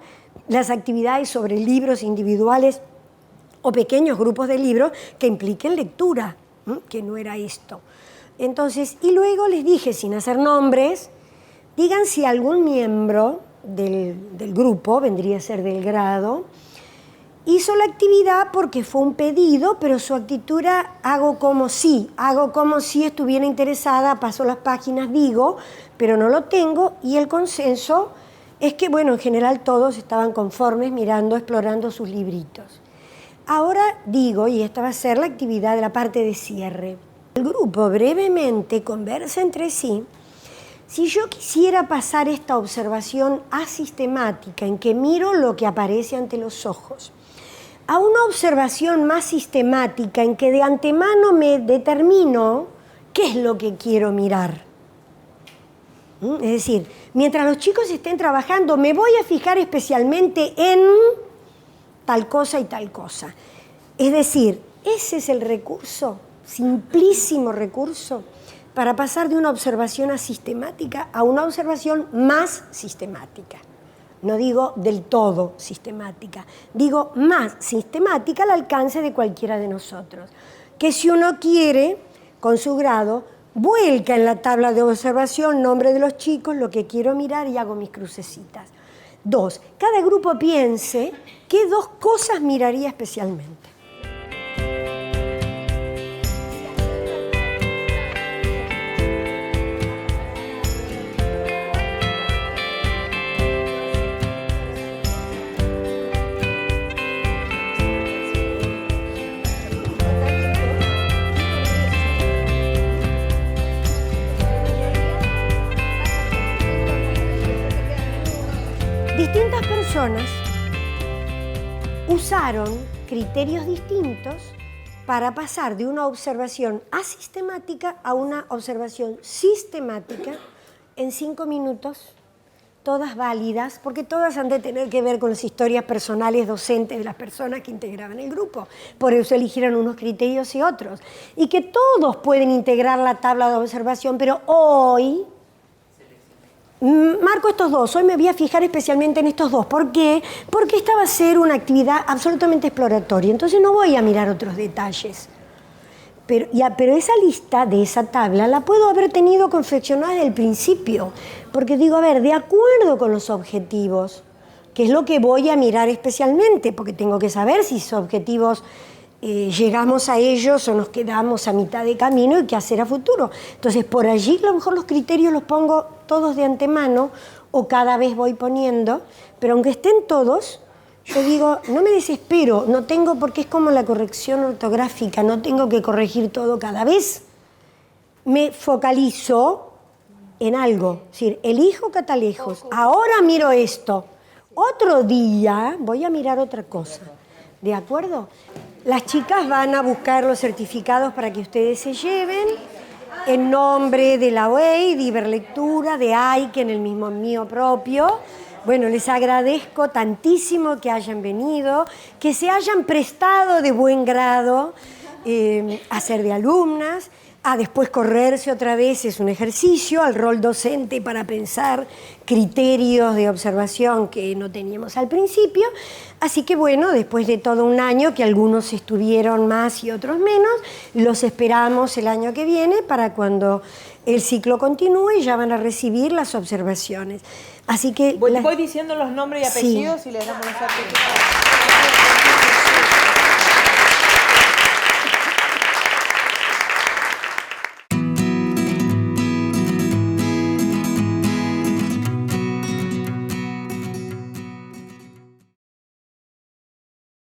las actividades sobre libros individuales o pequeños grupos de libros que impliquen lectura, que no era esto. Entonces, y luego les dije, sin hacer nombres, digan si algún miembro del grupo, vendría a ser del grado, hizo la actividad porque fue un pedido, pero su actitud era hago como si estuviera interesada, paso las páginas, digo, pero no lo tengo, y el consenso es que, bueno, en general todos estaban conformes mirando, explorando sus libritos. Ahora digo, y esta va a ser la actividad de la parte de cierre, el grupo brevemente conversa entre sí. Si yo quisiera pasar esta observación asistemática, en que miro lo que aparece ante los ojos, a una observación más sistemática, en que de antemano me determino qué es lo que quiero mirar. Es decir, mientras los chicos estén trabajando, me voy a fijar especialmente en tal cosa y tal cosa. Es decir, ese es el recurso, simplísimo recurso, para pasar de una observación asistemática a una observación más sistemática. No digo del todo sistemática, digo más sistemática al alcance de cualquiera de nosotros. Que si uno quiere, con su grado, vuelca en la tabla de observación nombre de los chicos, lo que quiero mirar y hago mis crucecitas. 2. Cada grupo piense qué 2 cosas miraría especialmente. Distintas personas usaron criterios distintos para pasar de una observación asistemática a una observación sistemática en 5 minutos, todas válidas, porque todas han de tener que ver con las historias personales docentes de las personas que integraban el grupo. Por eso eligieron unos criterios y otros. Y que todos pueden integrar la tabla de observación, pero hoy marco estos 2, hoy me voy a fijar especialmente en estos 2. ¿Por qué? Porque esta va a ser una actividad absolutamente exploratoria, entonces no voy a mirar otros detalles. Pero esa lista de esa tabla la puedo haber tenido confeccionada desde el principio, porque digo, a ver, de acuerdo con los objetivos, que es lo que voy a mirar especialmente, porque tengo que saber si esos objetivos llegamos a ellos o nos quedamos a mitad de camino y qué hacer a futuro. Entonces, por allí a lo mejor los criterios los pongo todos de antemano o cada vez voy poniendo, pero aunque estén todos, yo digo, no me desespero, no tengo, porque es como la corrección ortográfica, no tengo que corregir todo cada vez. Me focalizo en algo, es decir, elijo Catalejos, ahora miro esto, otro día voy a mirar otra cosa, ¿de acuerdo? Las chicas van a buscar los certificados para que ustedes se lleven, en nombre de la OEI, de Iberlectura, de AICE, en el mismo mío propio. Bueno, les agradezco tantísimo que hayan venido, que se hayan prestado de buen grado a ser de alumnas, a después correrse otra vez, es un ejercicio, al rol docente para pensar criterios de observación que no teníamos al principio. Así que bueno, después de todo un año, que algunos estuvieron más y otros menos, los esperamos el año que viene para cuando el ciclo continúe y ya van a recibir las observaciones. Así que... Voy diciendo los nombres y apellidos y les damos los certificados.